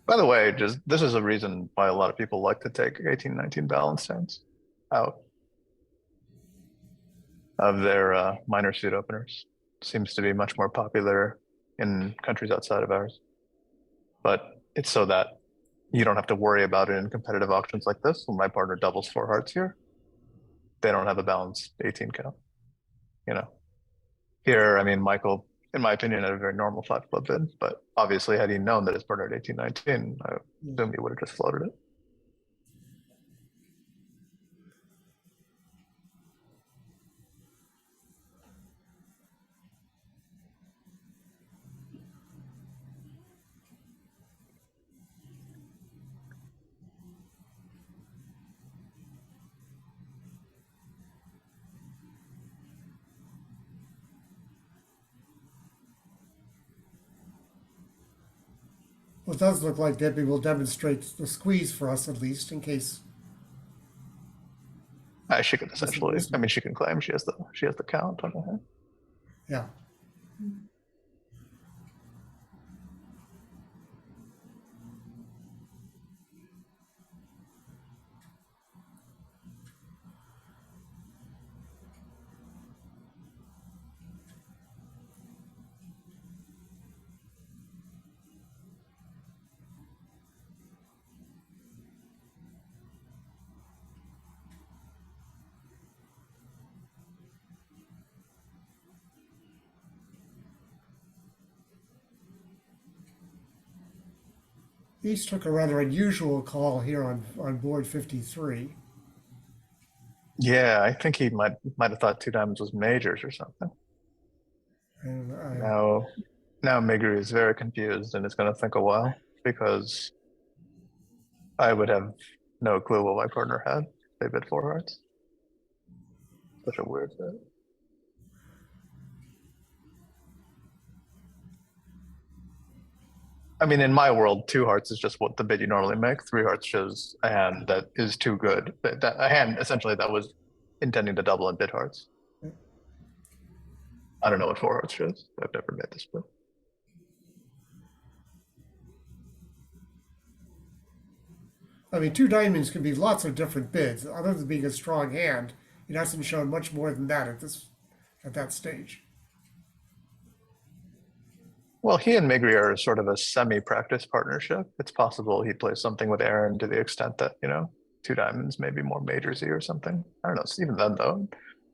By the way, this is a reason why a lot of people like to take 18-19 balance hands out of their minor suit openers. Seems to be much more popular in countries outside of ours. But it's so that you don't have to worry about it in competitive auctions like this. When my partner doubles 4 hearts here, they don't have a balanced 18 count. You know, here, I mean, Michael, in my opinion, had a very normal 5 club bid, but obviously had he known that his partner had 18-19, I assume he would have just floated it. Well, it does look like Debbie will demonstrate the squeeze for us at least in case. She can essentially, I mean, she can claim she has the count on her hand. Yeah. East took a rather unusual call here on board 53. Yeah, I think he might have thought two diamonds was majors or something. And Now Migri is very confused and is going to think a while because I would have no clue what my partner had. They bid four hearts. Such a weird fit. I mean, in my world, two hearts is just what the bid you normally make. Three hearts shows a hand that is too good. A hand essentially that was intending to double in bid hearts. I don't know what four hearts shows. I've never made this split. I mean, two diamonds can be lots of different bids. Other than being a strong hand, it hasn't shown much more than that at that stage. Well, he and Migri are sort of a semi-practice partnership. It's possible he plays something with Aaron to the extent that, two diamonds, maybe more majorsy or something. I don't know. Even then, though,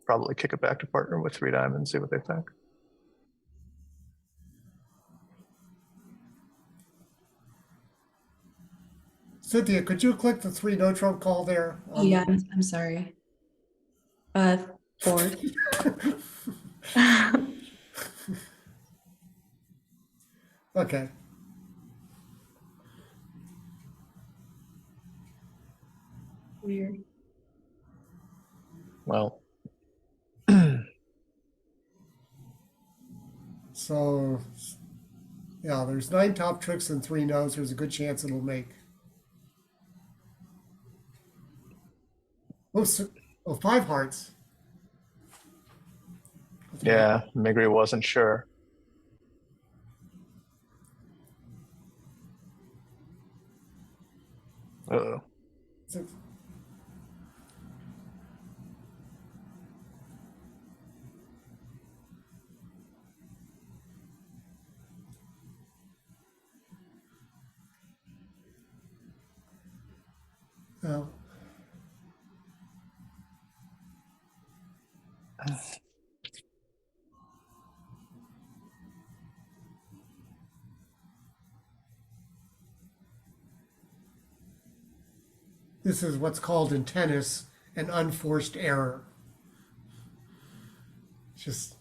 probably kick it back to partner with three diamonds, see what they think. Cynthia, could you click the 3 no trump call there? Oh yeah, I'm sorry. Four. Okay. Weird. Well, So, yeah, there's 9 top tricks and 3 no's. There's a good chance it'll make. Oh, 5 hearts. yeah, Migri wasn't sure. Uh-oh. 6. Well, this is what's called in tennis an unforced error. Just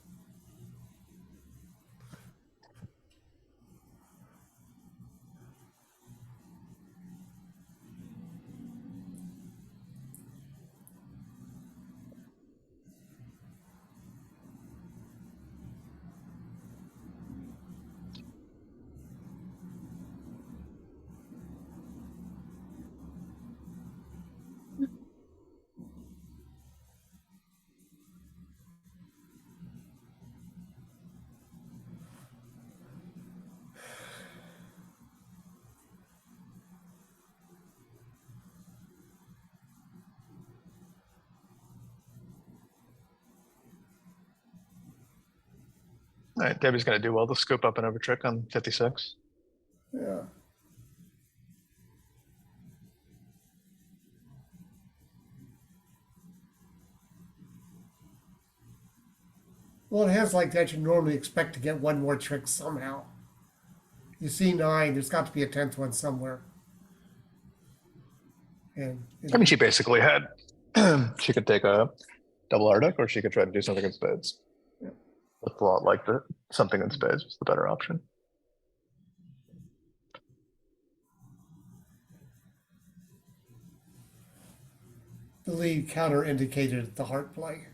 All right, Debbie's going to do well to scoop up an over trick on 56. yeah. Well, in hands like that, you normally expect to get one more trick somehow. You see 9, there's got to be a 10th one somewhere. And I mean, she basically had, she could take a double R deck or she could try to do something in spades. Yeah. Looks a lot like something in spades was the better option. the lead counter indicated the heart play.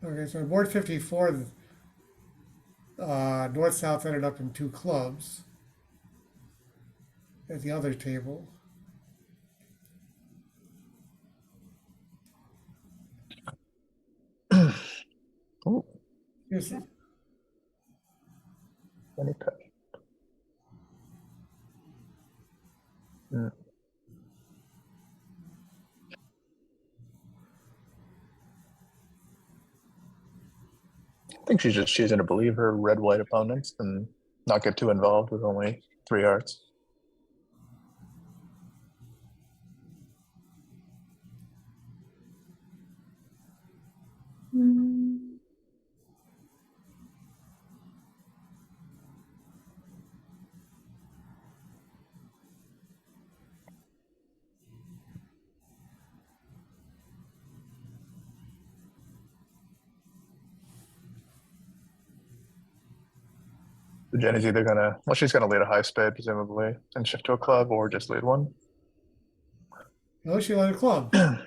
Okay, so on board 54, north-south ended up in 2 clubs at the other table. Ooh, Here's, any pet. Mm. I think she's just choosing to believe her red-white opponents and not get too involved with only 3 hearts. Mm. So Jenny's either gonna, well, she's gonna lead a high spade presumably and shift to a club, or just lead one. no, she led a club. Yeah.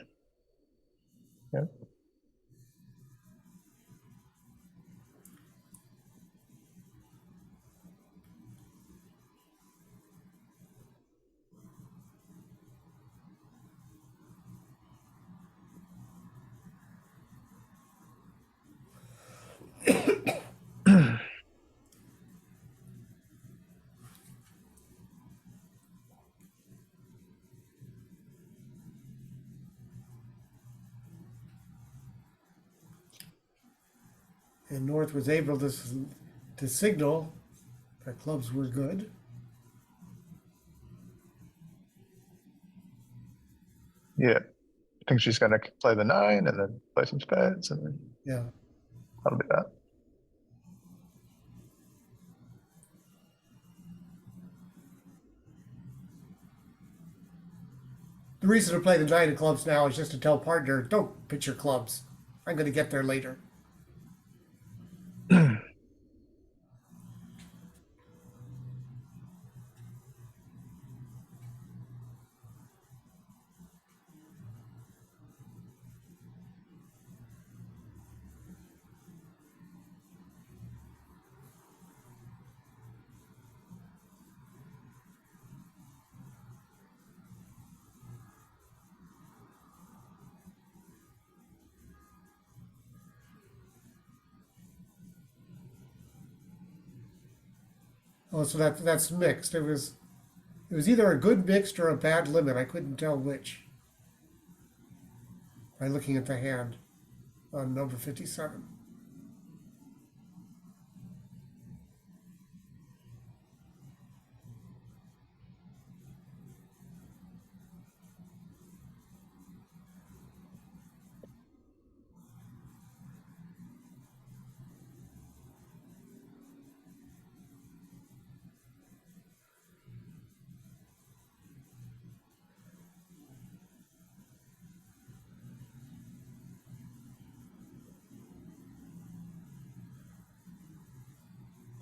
And North was able to signal that clubs were good. Yeah. I think she's gonna play the 9 and then play some spades, and then Yeah. that'll be that. The reason to play the 9 of clubs now is just to tell partner, don't pitch your clubs. I'm going to get there later. Oh, so that's mixed. It was either a good mixed or a bad limit. I couldn't tell which by looking at the hand on number 57.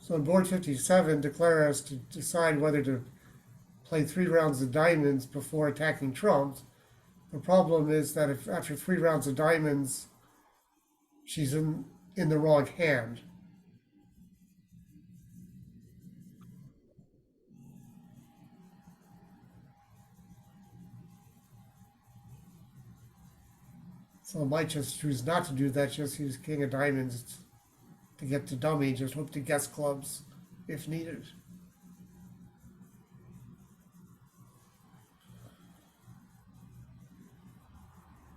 So on board 57, declare has to decide whether to play 3 rounds of diamonds before attacking trumps. The problem is that if after 3 rounds of diamonds, she's in the wrong hand. So I might just choose not to do that, just use king of diamonds to get to dummy, just hope to guess clubs if needed.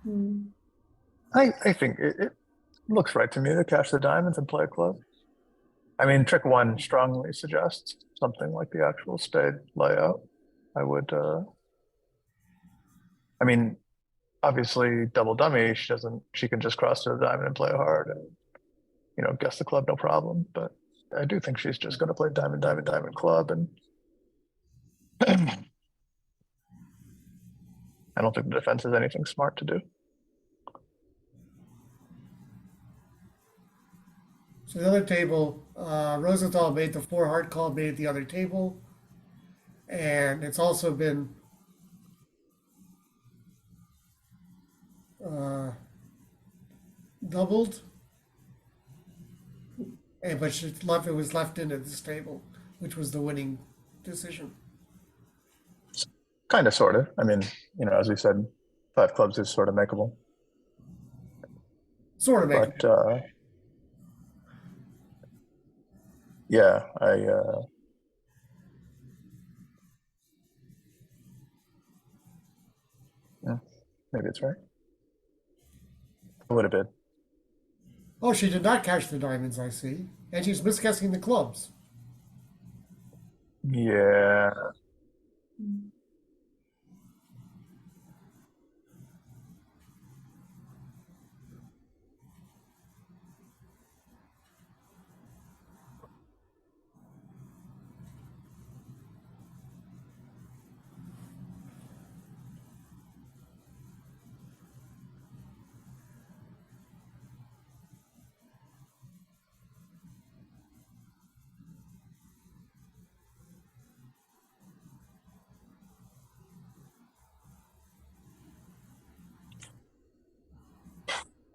Mm. I think it looks right to me to cash the diamonds and play a club. I mean, trick 1 strongly suggests something like the actual spade layout. I would, I mean, obviously double dummy, she can just cross to the diamond and play hard and, guess the club, no problem. But I do think she's just gonna play diamond, diamond, diamond club, and I don't think the defense has anything smart to do. So the other table, Rosenthal made the 4 hard call, made it the other table. And it's also been doubled but it was left in at this table, which was the winning decision. Kind of, sort of. I mean, as we said, 5 clubs is sort of makeable. Sort of make But yeah, yeah, maybe it's right. I would have been. Oh, she did not cash the diamonds, I see. And she's misguessing the clubs. Yeah.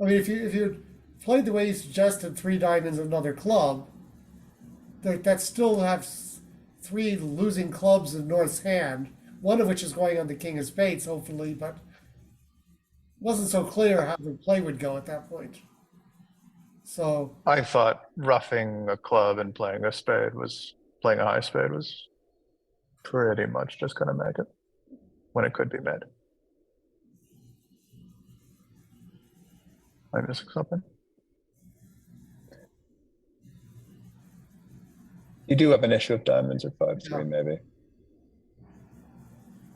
I mean, if you played the way you suggested, 3 diamonds, another club, that still has 3 losing clubs in North's hand, one of which is going on the king of spades, hopefully, but wasn't so clear how the play would go at that point. So, I thought roughing a club and playing a high spade was pretty much just gonna make it when it could be made. Am I missing something? You do have an issue of diamonds or 5-3 Yeah. maybe.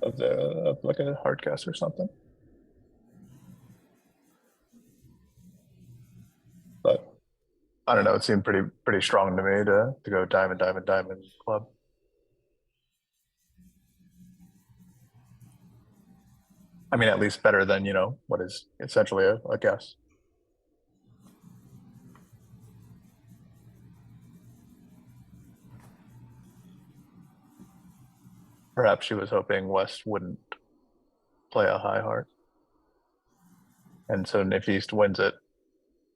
Of like a hard cast or something. But I don't know, it seemed pretty strong to me to go diamond, diamond, diamond club. I mean, at least better than, what is essentially a guess. Perhaps she was hoping West wouldn't play a high heart. And so if East wins it,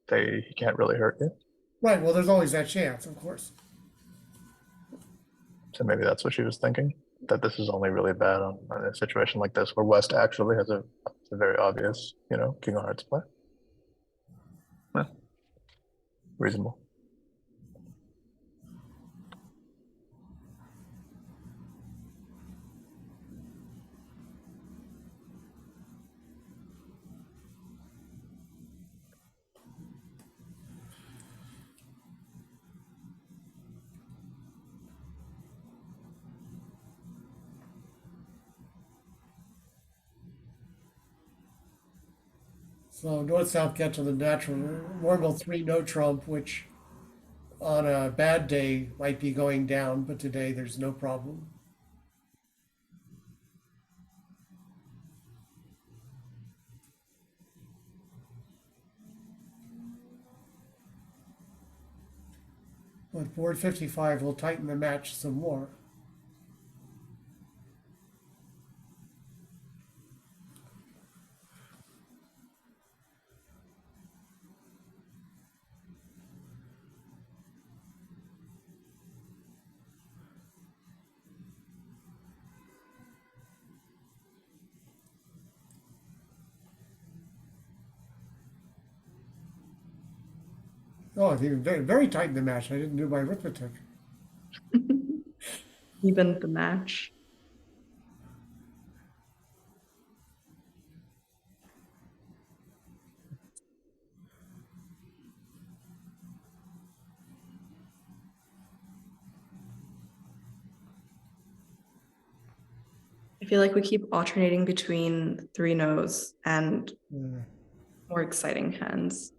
he can't really hurt you. right, well, there's always that chance, of course. So maybe that's what she was thinking, that this is only really bad on a situation like this where West actually has a very obvious, king of hearts play. Reasonable. So North-South get to the normal 3 no trump, which on a bad day might be going down, but today there's no problem. But board 55 will tighten the match some more. Oh, I think very tight in the match. I didn't do my arithmetic. Even the match. I feel like we keep alternating between 3 no's and more exciting hands.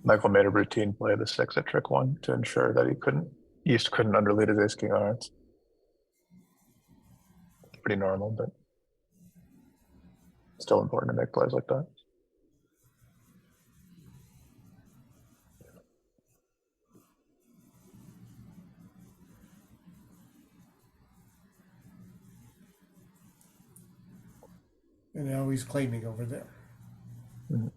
Michael made a routine play of the 6 at trick 1 to ensure that East couldn't underlead his ace king of hearts. Pretty normal, but still important to make plays like that. And now he's claiming over there. Mhm.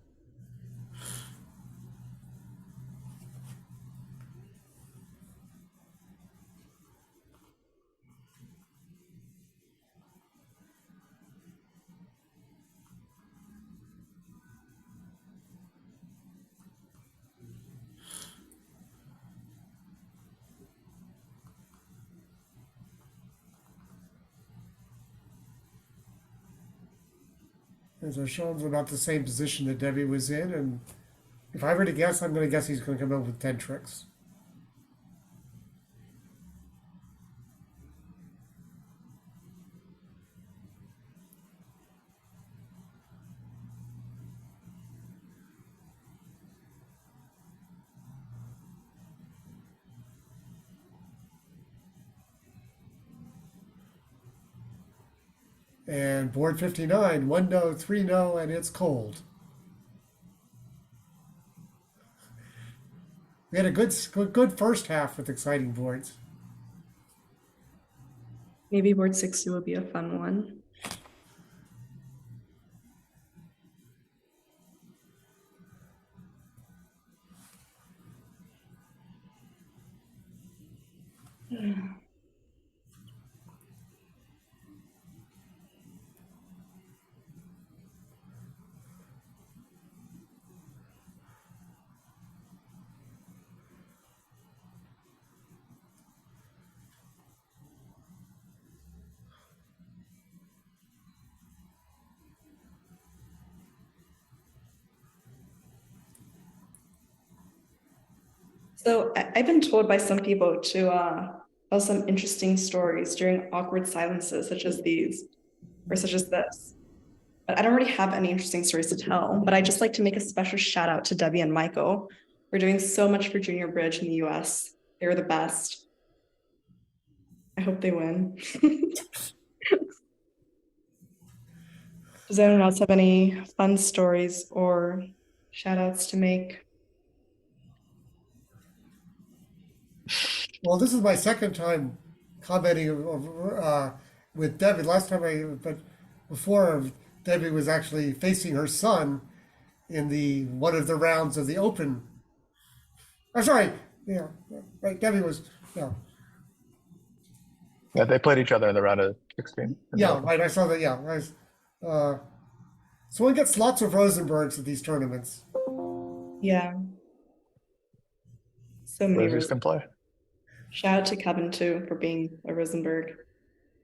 And so Sean's about the same position that Debbie was in, and if I were to guess, I'm going to guess he's going to come up with 10 tricks. And board 59, 1 no, 3 no, and it's cold. We had a good first half with exciting boards. Maybe board 60 will be a fun one. So I've been told by some people to tell some interesting stories during awkward silences, such as these, or such as this. But I don't really have any interesting stories to tell. But I just like to make a special shout out to Debbie and Michael. We're doing so much for Junior Bridge in the US. They're the best. I hope they win. Does anyone else have any fun stories or shout outs to make? Well, this is my second time commenting with Debbie. Last time but before Debbie was actually facing her son in the one of the rounds of the Open. I'm sorry, yeah, right. Debbie was, yeah, Yeah, they played each other in the round of 16. in the yeah, Open. right. I saw that. Yeah, so one gets lots of Rosenbergs at these tournaments. Yeah. So many Rosies can play. Shout out to Kevin too for being a Rosenberg.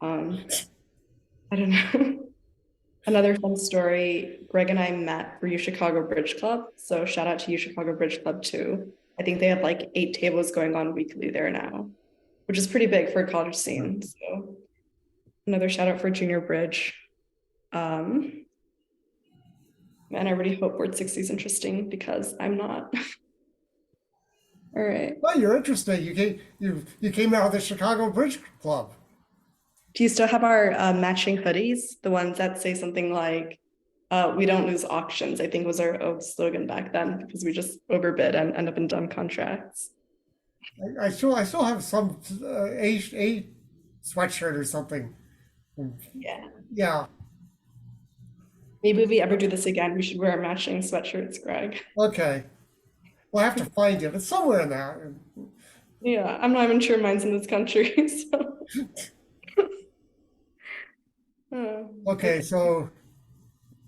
I don't know. Another fun story, Greg and I met for U Chicago Bridge Club. So shout out to U Chicago Bridge Club too. I think they have like 8 tables going on weekly there now, which is pretty big for a college scene. So another shout out for Junior Bridge. And I really hope board 60 is interesting because I'm not. All right. Well, you're interesting. You came out of the Chicago Bridge Club. Do you still have our matching hoodies? The ones that say something like, we don't lose auctions, I think was our slogan back then because we just overbid and end up in dumb contracts. I still have some a sweatshirt or something. Yeah. Yeah. Maybe if we ever do this again, we should wear matching sweatshirts, Greg. Okay. Well, I have to find it. It's somewhere in there. Yeah, I'm not even sure mine's in this country. So. Okay, so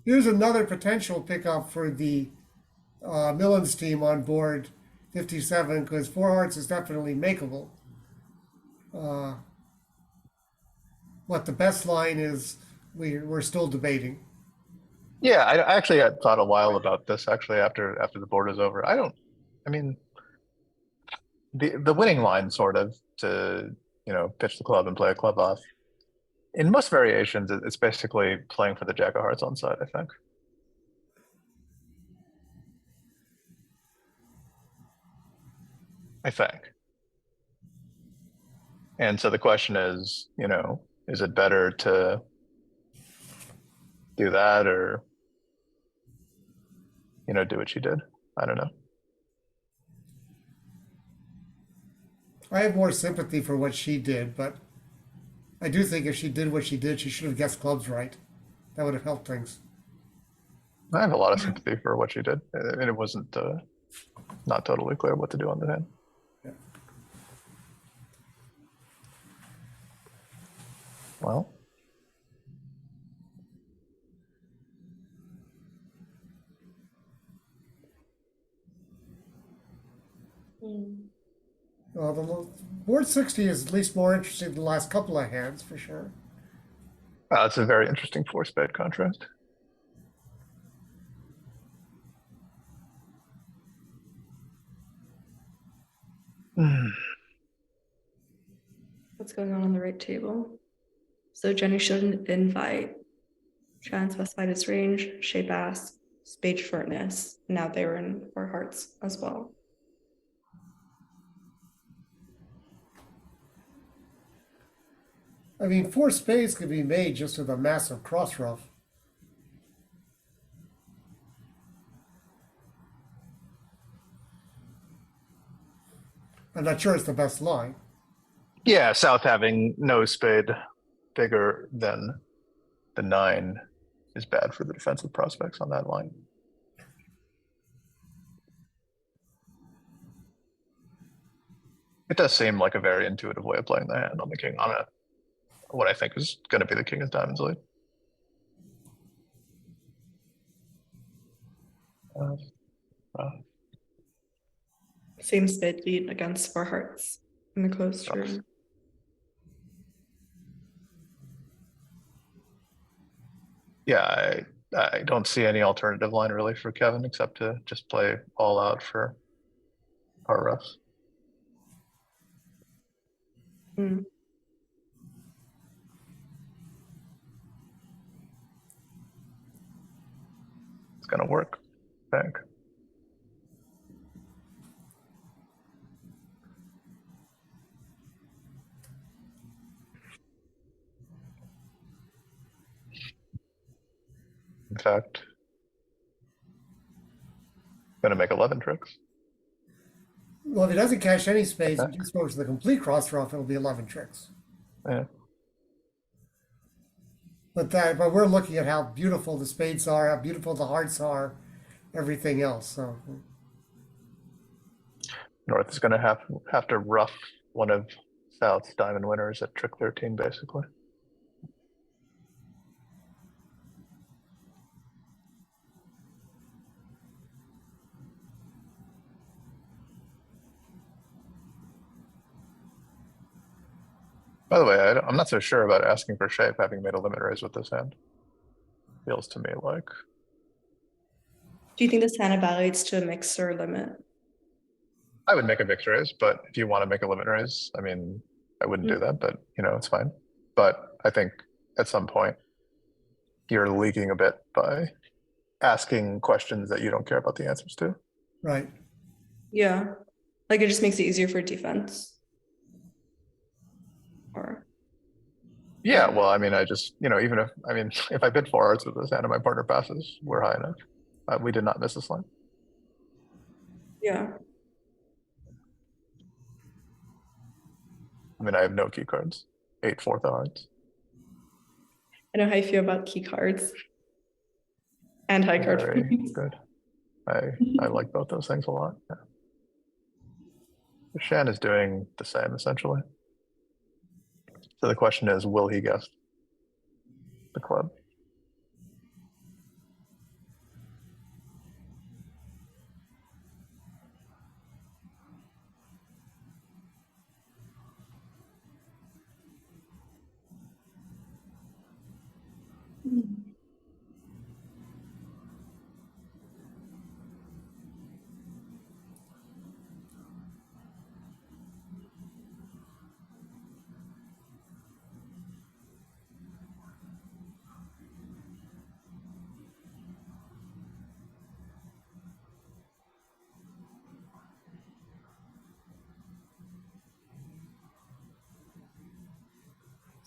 here's another potential pickup for the Millens team on board 57 because 4 hearts is definitely makeable. What the best line is, we're still debating. Yeah, I actually had thought a while about this actually after the board was over. I mean, the winning line sort of to, pitch the club and play a club off. In most variations, it's basically playing for the Jack of Hearts on side, I think. And so the question is, is it better to do that or, do what you did? I don't know. I have more sympathy for what she did, but I do think if she did what she did, she should have guessed clubs right. That would have helped things. I have a lot of sympathy for what she did. I mean, it wasn't not totally clear what to do on the hand. Yeah. Well, Well, the board 60 is at least more interesting than the last couple of hands for sure. it's a very interesting four spade contrast. What's going on the right table? So Jenny showed an invite. Shannon specified his range, shape asked, spade shortness. Now they were in four hearts as well. I mean, four spades could be made just with a massive cross ruff. I'm not sure it's the best line. Yeah, South having no spade bigger than the 9 is bad for the defensive prospects on that line. It does seem like a very intuitive way of playing the hand on the king on what I think is going to be the king of diamonds lead. Same spade lead against four hearts in the closed room. Yeah, I don't see any alternative line really for Kevin except to just play all out for our refs. Mm. It's gonna work, I think. In fact, gonna make 11 tricks. Well, if he doesn't cash any spades and Okay. just goes to the complete cross ruff, it'll be 11 tricks. Yeah. But we're looking at how beautiful the spades are, how beautiful the hearts are, everything else. So North is gonna have to rough one of South's diamond winners at trick 13, basically. By the way, I'm not so sure about asking for shape, having made a limit raise with this hand. Feels to me like Do you think this hand evaluates to a mix or limit? I would make a mixed raise, but if you want to make a limit raise, I mean, I wouldn't do that, but you know, it's fine. But I think at some point you're leaking a bit by asking questions that you don't care about the answers to. right. Yeah. Like it just makes it easier for defense. Or Yeah, well, I mean, I just, you know, even if, I mean, if I bid 4 hearts with this hand and my partner passes, we're high enough. We did not miss this line. yeah. I mean, I have no key cards. 8 fourth of hearts. I know how you feel about key cards and high card Very points. good. I like both those things a lot. Yeah. Shan is doing the same essentially. So the question is, will he guess the club?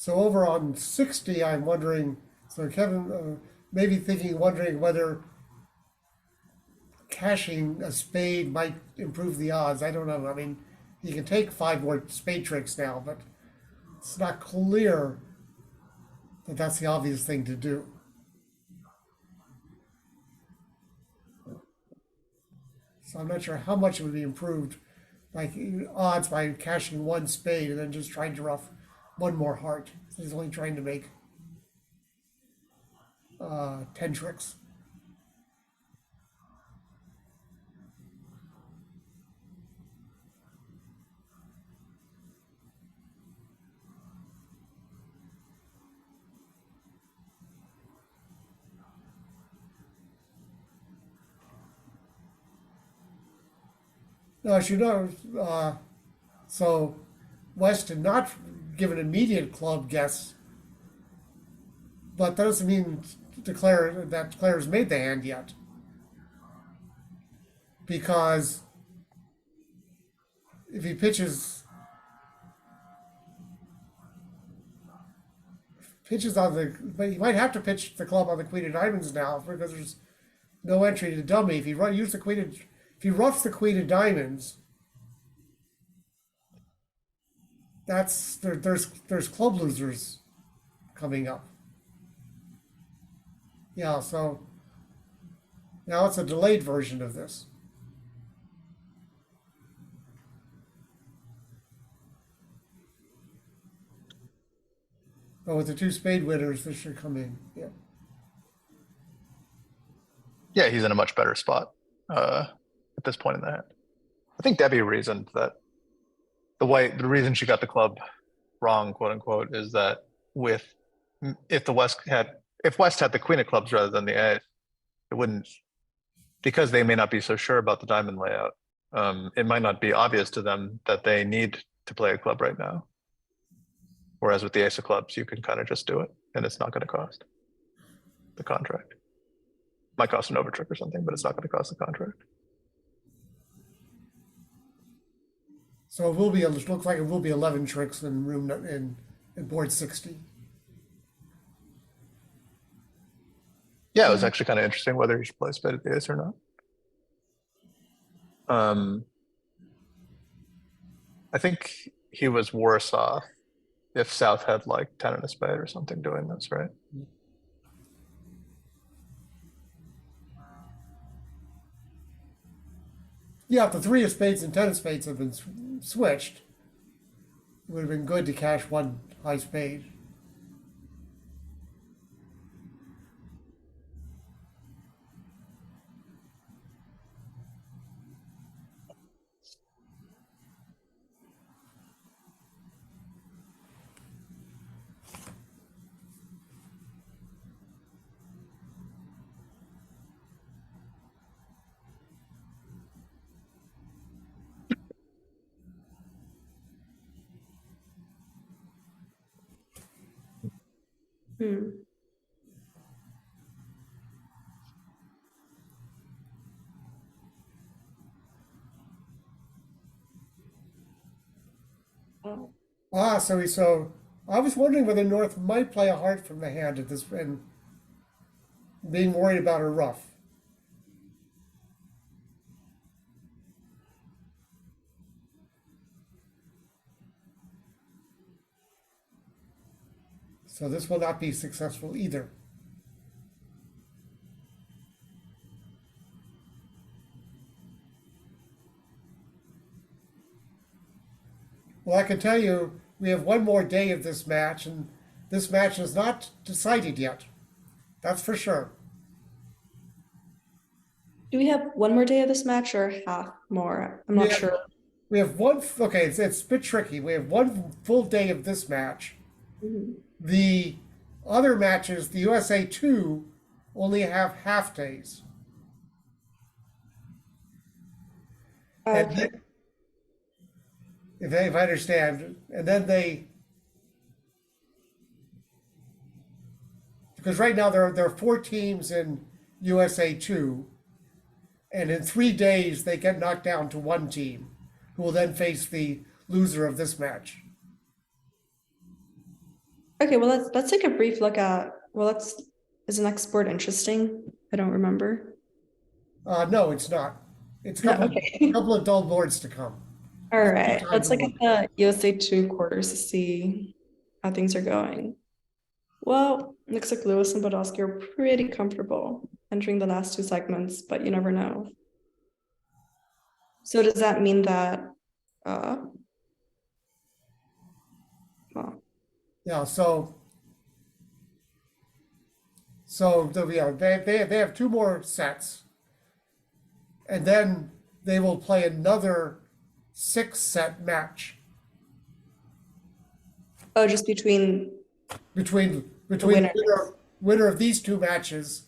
So over on 60, I'm wondering, so Kevin maybe wondering whether cashing a spade might improve the odds. I don't know. I mean, he can take 5 more spade tricks now, but it's not clear that that's the obvious thing to do. So I'm not sure how much it would be improved, like odds by cashing one spade and then just trying to rough one more heart. So he's only trying to make 10 tricks. No, as you know, so West did not give an immediate club guess, but that doesn't mean that Claire has made the hand yet. Because if he pitches on the, but he might have to pitch the club on the Queen of Diamonds now because there's no entry to dummy. If he if he roughs the Queen of Diamonds, there's club losers coming up. Yeah, so now it's a delayed version of this. But with the two spade winners, this should come in. Yeah. Yeah, he's in a much better spot at this point in the hand. I think Debbie reasoned that the reason she got the club wrong, quote unquote, is that if West had the Queen of Clubs rather than the Ace, it wouldn't, because they may not be so sure about the diamond layout. It might not be obvious to them that they need to play a club right now. Whereas with the Ace of Clubs, you can kind of just do it, and it's not going to cost the contract. Might cost an overtrick or something, but it's not going to cost the contract. So it looks like it will be 11 tricks in board 60. Yeah, it was actually kind of interesting whether he should play spade at the Ace or not. I think he was worse off if South had like 10 and a spade or something doing this, right? Yeah, if the 3 of spades and 10 of spades have been switched, it would have been good to cash one high spade. Oh. So I was wondering whether North might play a heart from the hand at this and being worried about a ruff. So this will not be successful either. Well, I can tell you, we have one more day of this match, and this match is not decided yet. That's for sure. Do we have one more day of this match or half more? I'm not sure. We have one, okay, it's a bit tricky. We have one full day of this match. Mm-hmm. The other matches, the USA2, only have half days. Okay. If I understand, and then because right now there are 4 teams in USA2, and in 3 days they get knocked down to 1 team, who will then face the loser of this match. Okay, well let's take a brief look at, is the next board interesting? I don't remember. No, it's not. It's a couple of dull boards to come. All right, let's look at the USA2 quarters to see how things are going. Well, looks like Lewis and Podolsky are pretty comfortable entering the last 2 segments, but you never know. So does that mean that, well, Yeah, they have two more sets. And then they will play another 6-set match oh, just between, between winners. winner of these two matches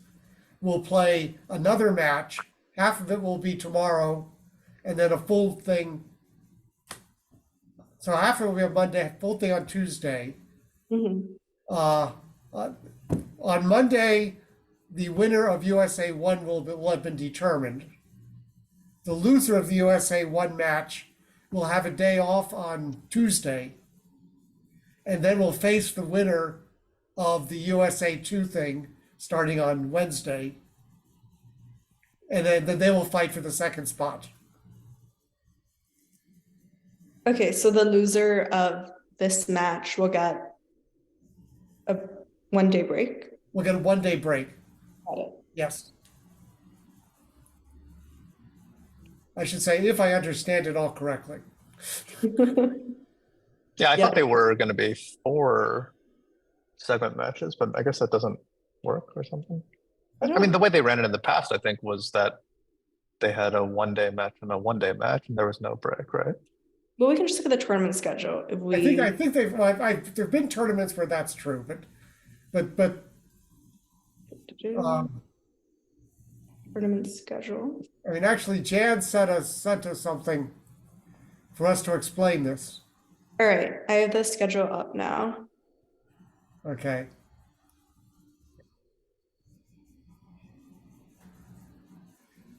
will play another match. Half of it will be tomorrow, and then a full thing. So half of it will be on Monday, full thing on Tuesday. Mhm. Uh, on Monday, the winner of USA1 will have been determined. The loser of the USA1 match will have a day off on Tuesday, and then will face the winner of the USA2 thing starting on Wednesday. And then they will fight for the second spot. Okay, so the loser of this match will get a 1-day break. We'll get a 1-day break. Got it. Yes. I should say, if I understand it all correctly. Yeah, I Yeah. thought they were going to be 4 segment matches, but I guess that doesn't work or something. I mean, the way they ran it in the past, I think, was that they had a 1-day match and a 1-day match, and there was no break, right? Well, we can just look at the tournament schedule. If we, I think they've there've been tournaments where that's true, but tournament schedule. I mean, actually, Jan sent us something for us to explain this. All right, I have the schedule up now. Okay.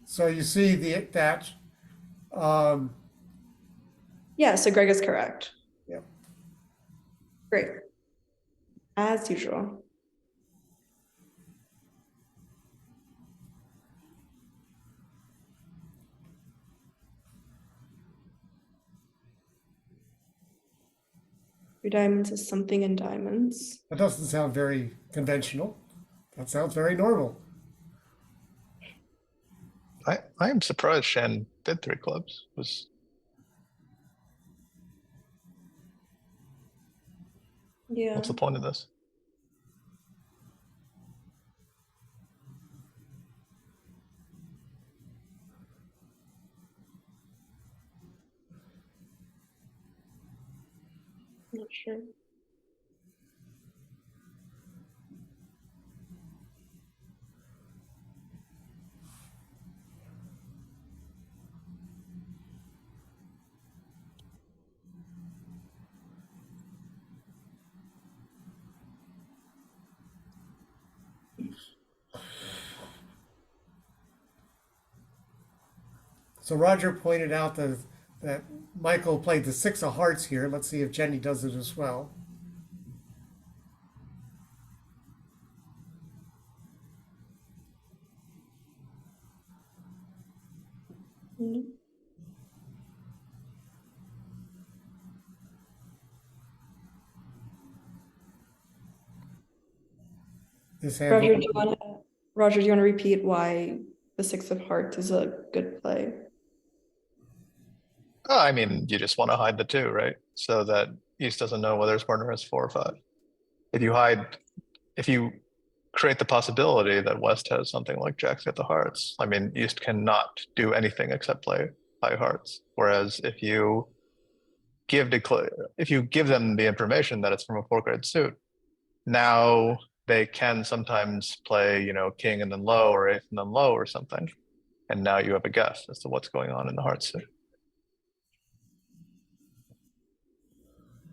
So you see that. Yeah, so Greg is correct. Yeah. Great. As usual. Three diamonds is something in diamonds. That doesn't sound very conventional. That sounds very normal. I am surprised Shen did 3 clubs. Yeah. What's the point of this? Not sure. So Roger pointed out that Michael played the 6 of hearts here. Let's see if Jenny does it as well. Mhm. This Roger, hand. do you want to repeat why the 6 of hearts is a good play? Oh, I mean, you just want to hide the 2, right? So that East doesn't know whether his partner has 4 or 5. If you create the possibility that West has something like Jacks at the hearts, I mean, East cannot do anything except play high hearts. Whereas if you give them the information that it's from a 4-grade suit, now they can sometimes play, king and then low or ace and then low or something. And now you have a guess as to what's going on in the heart suit.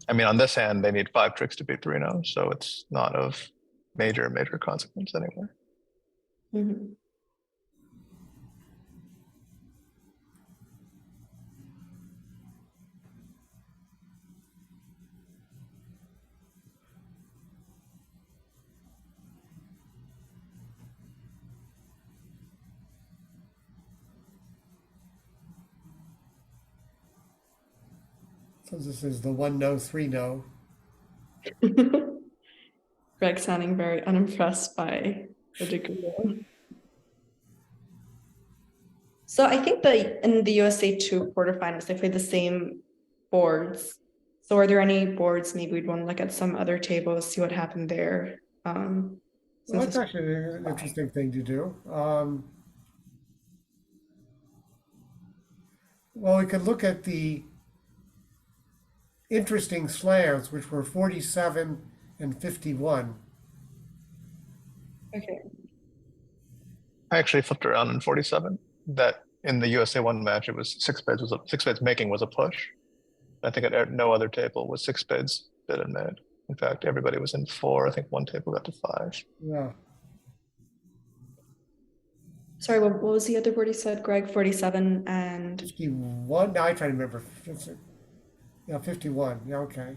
I mean, on this hand, they need 5 tricks to beat 3-0, so it's not of major consequence anymore. Mm-hmm. So this is the 1 no, 3 no. Greg sounding very unimpressed by the degree. So I think that in the USA2 quarterfinals, they played the same boards. So are there any boards maybe we'd want to look at some other tables, see what happened there? Well, Since that's it's actually an interesting thing to do. Well, we could look at the interesting slams, which were 47 and 51. okay. I actually flipped around in 47. That in the USA1 match, it was six spades making was a push. I think at no other table was six spades bid and made. In fact, everybody was in four. I think one table got to five. Yeah. Sorry, what was the other board you said, Greg? 47 and 51. Now I try to remember. Yeah, 51. Yeah, okay.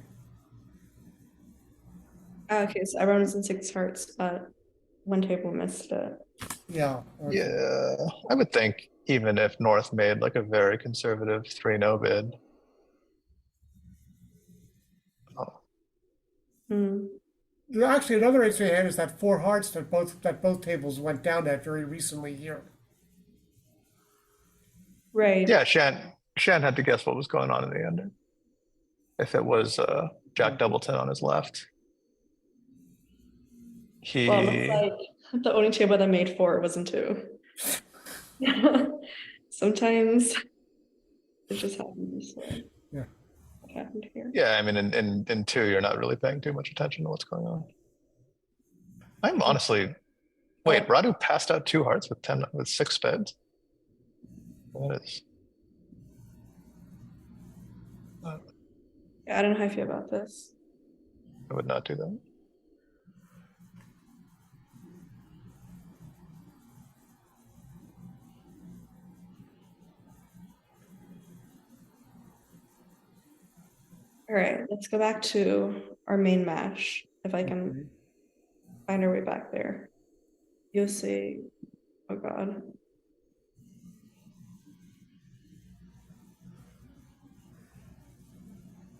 okay, so everyone was in six hearts, but one table missed it. Yeah. Okay. Yeah, I would think even if North made like a very conservative 3-0 bid. Oh, Hmm. Yeah, actually, another interesting hand is that four hearts that both tables went down at very recently here. Right. yeah, Shan had to guess what was going on in the ending. If it was Jack Doubleton on his left. He Well, it looks like the only table that made four wasn't two. Sometimes it just happens. So Yeah. what happened here? Yeah, I mean, in two, you're not really paying too much attention to what's going on. I'm honestly, wait, Radu passed out two hearts with six spades. That is. Yeah, I don't know how I feel about this. I would not do that. All right, let's go back to our main match. If I can Okay. find our way back there. You'll see. Oh God.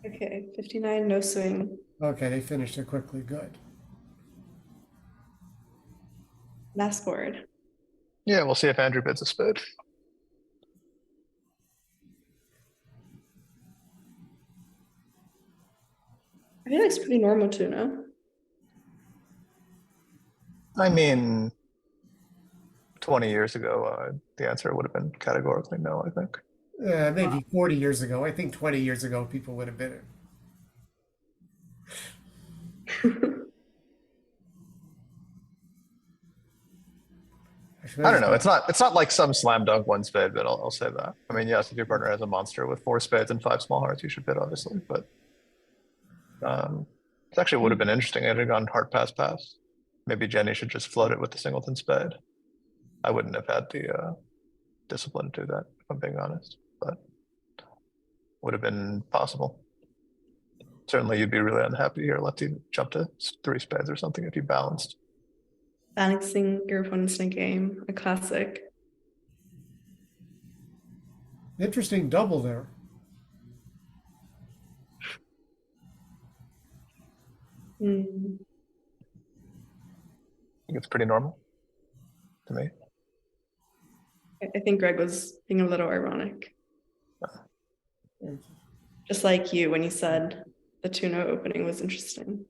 Okay, 59, no swing. Okay, they finished it quickly. Good. Last board. Yeah, we'll see if Andrew bids a spade. I feel like it's pretty normal too, no? I mean, 20 years ago, the answer would have been categorically no, I think. Maybe 40 years ago. I think 20 years ago, people would have been it. I don't know. It's not like some slam dunk one spade, but I'll say that. I mean, yes, if your partner has a monster with four spades and five small hearts, you should bid, obviously. But it actually would have been interesting. I'd have gone heart pass pass. Maybe Jenny should just float it with the singleton spade. I wouldn't have had the discipline to do that, if I'm being honest. But would have been possible. Certainly, you'd be really unhappy here. Lefty jump to three spades or something if you balanced. Balancing your opponents in a game, a classic. Interesting double there. Hmm. I think it's pretty normal to me. I think Greg was being a little ironic. Just like you when you said the 2-0 opening was interesting.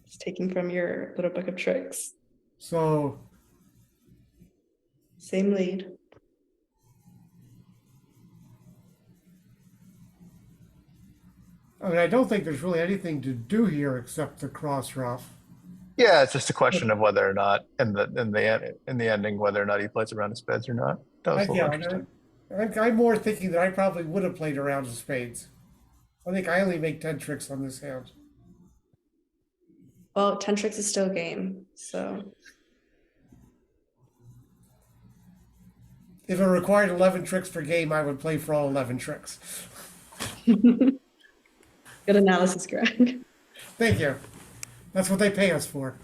Just taking from your little book of tricks. So, Same lead. I mean, I don't think there's really anything to do here except the cross rough. Yeah, it's just a question of whether or not in the ending whether or not he plays around his spades or not. That was a little interesting. I'm more thinking that I probably would have played around his spades. I think I only make 10 tricks on this hand. Well, 10 tricks is still a game, so. If it required 11 tricks per game, I would play for all 11 tricks. Good analysis, Greg. Thank you. That's what they pay us for.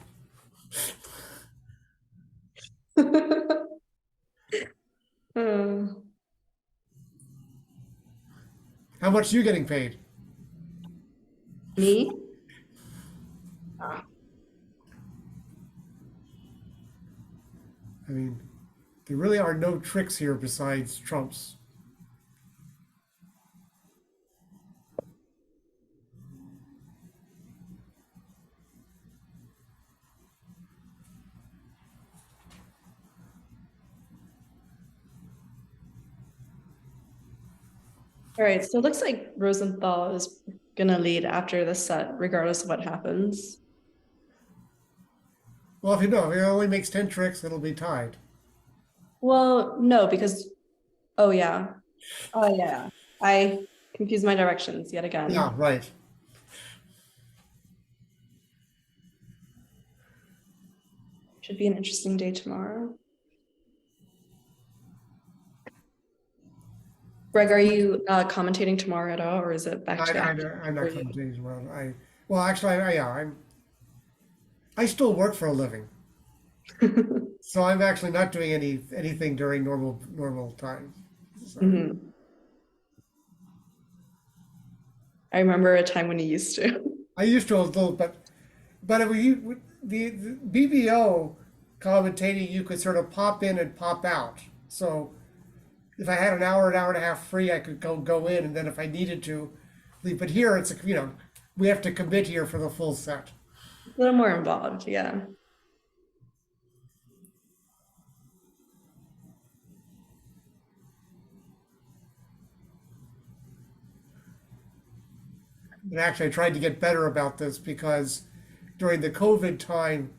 How much are you getting paid? Me? I mean, there really are no tricks here besides trumps. All right, so it looks like Rosenthal is gonna lead after the set, regardless of what happens. Well, if he only makes 10 tricks, it'll be tied. Well, no, because oh yeah. Oh yeah. I confused my directions yet again. Yeah, right. Should be an interesting day tomorrow. Greg, are you commentating tomorrow at all, or is it back to back? I'm not commentating tomorrow. Well, actually, I still work for a living, so I'm actually not doing anything during normal time. So. Mhm. I remember a time when you used to. I used to a little, but the BBO commentating, you could sort of pop in and pop out. So if I had an hour and a half free, I could go in, and then if I needed to leave. But here it's we have to commit here for the full set. A little more involved, yeah. And actually, I tried to get better about this because during the COVID time,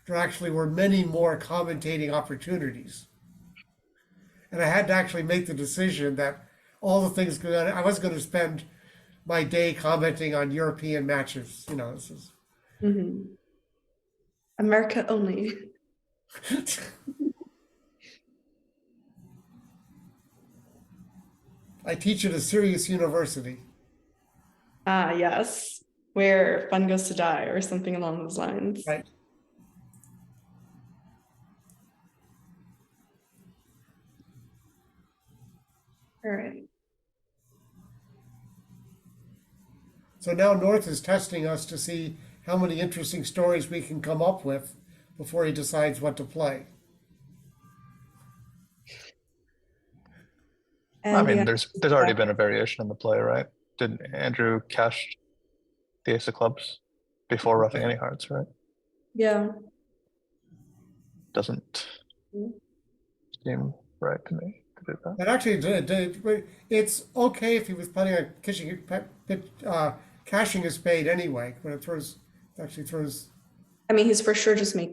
there actually were many more commentating opportunities. And I had to actually make the decision that all the things going on, I was going to spend my day commenting on European matches. This is. Mhm. America only. I teach at a serious university. Ah, yes. Where fun goes to die, or something along those lines. Right. All right. So now North is testing us to see how many interesting stories we can come up with before he decides what to play. And I mean, there's already been a variation in the play, right? Did Andrew cash the ace of clubs before roughing any hearts, right? yeah. Doesn't seem right to me to do that. And actually, it's okay if he was planning on cashing a spade anyway. When it actually throws. I mean, he's for sure just make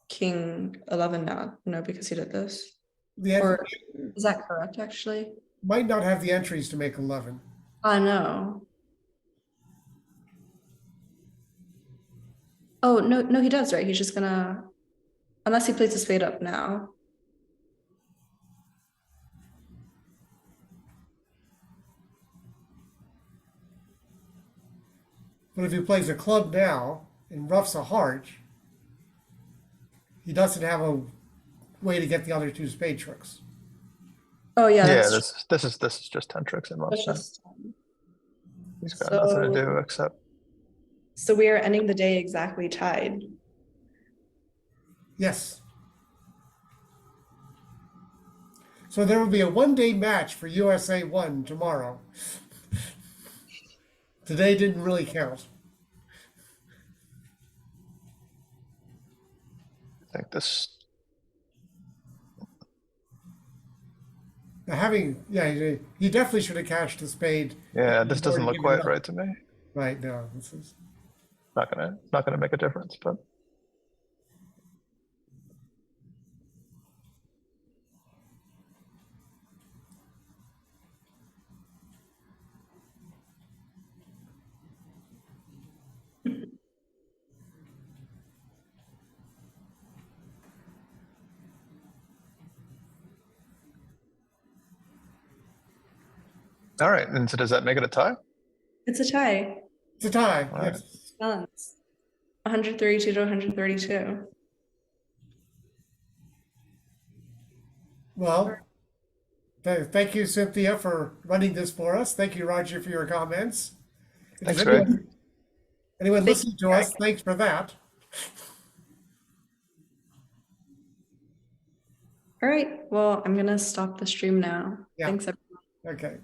king 11 now, because he did this. Or is that correct, actually? Might not have the entries to make 11. I know. Oh, no, he does, right? He's just gonna, unless he plays a spade up now. But if he plays a club now and roughs a heart, he doesn't have a way to get the other two spade tricks. Oh yeah. Yeah, this is just 10 tricks in most sense. He's got nothing to do except. So we are ending the day exactly tied. Yes. So there will be a one-day match for USA1 tomorrow. Today didn't really count. I think this. Now he definitely should have cashed the spade. Yeah, this doesn't look quite right to me. Right, no, this is not gonna make a difference, but. All right, and so does that make it a tie? It's a tie. It's a tie. All yes. Balance. 132 to 132. Well, thank you, Cynthia, for running this for us. Thank you, Roger, for your comments. Thanks, Greg. Anyone listening to us, thanks for that. All right, well, I'm gonna stop the stream now. Yeah. Thanks, everyone. Okay.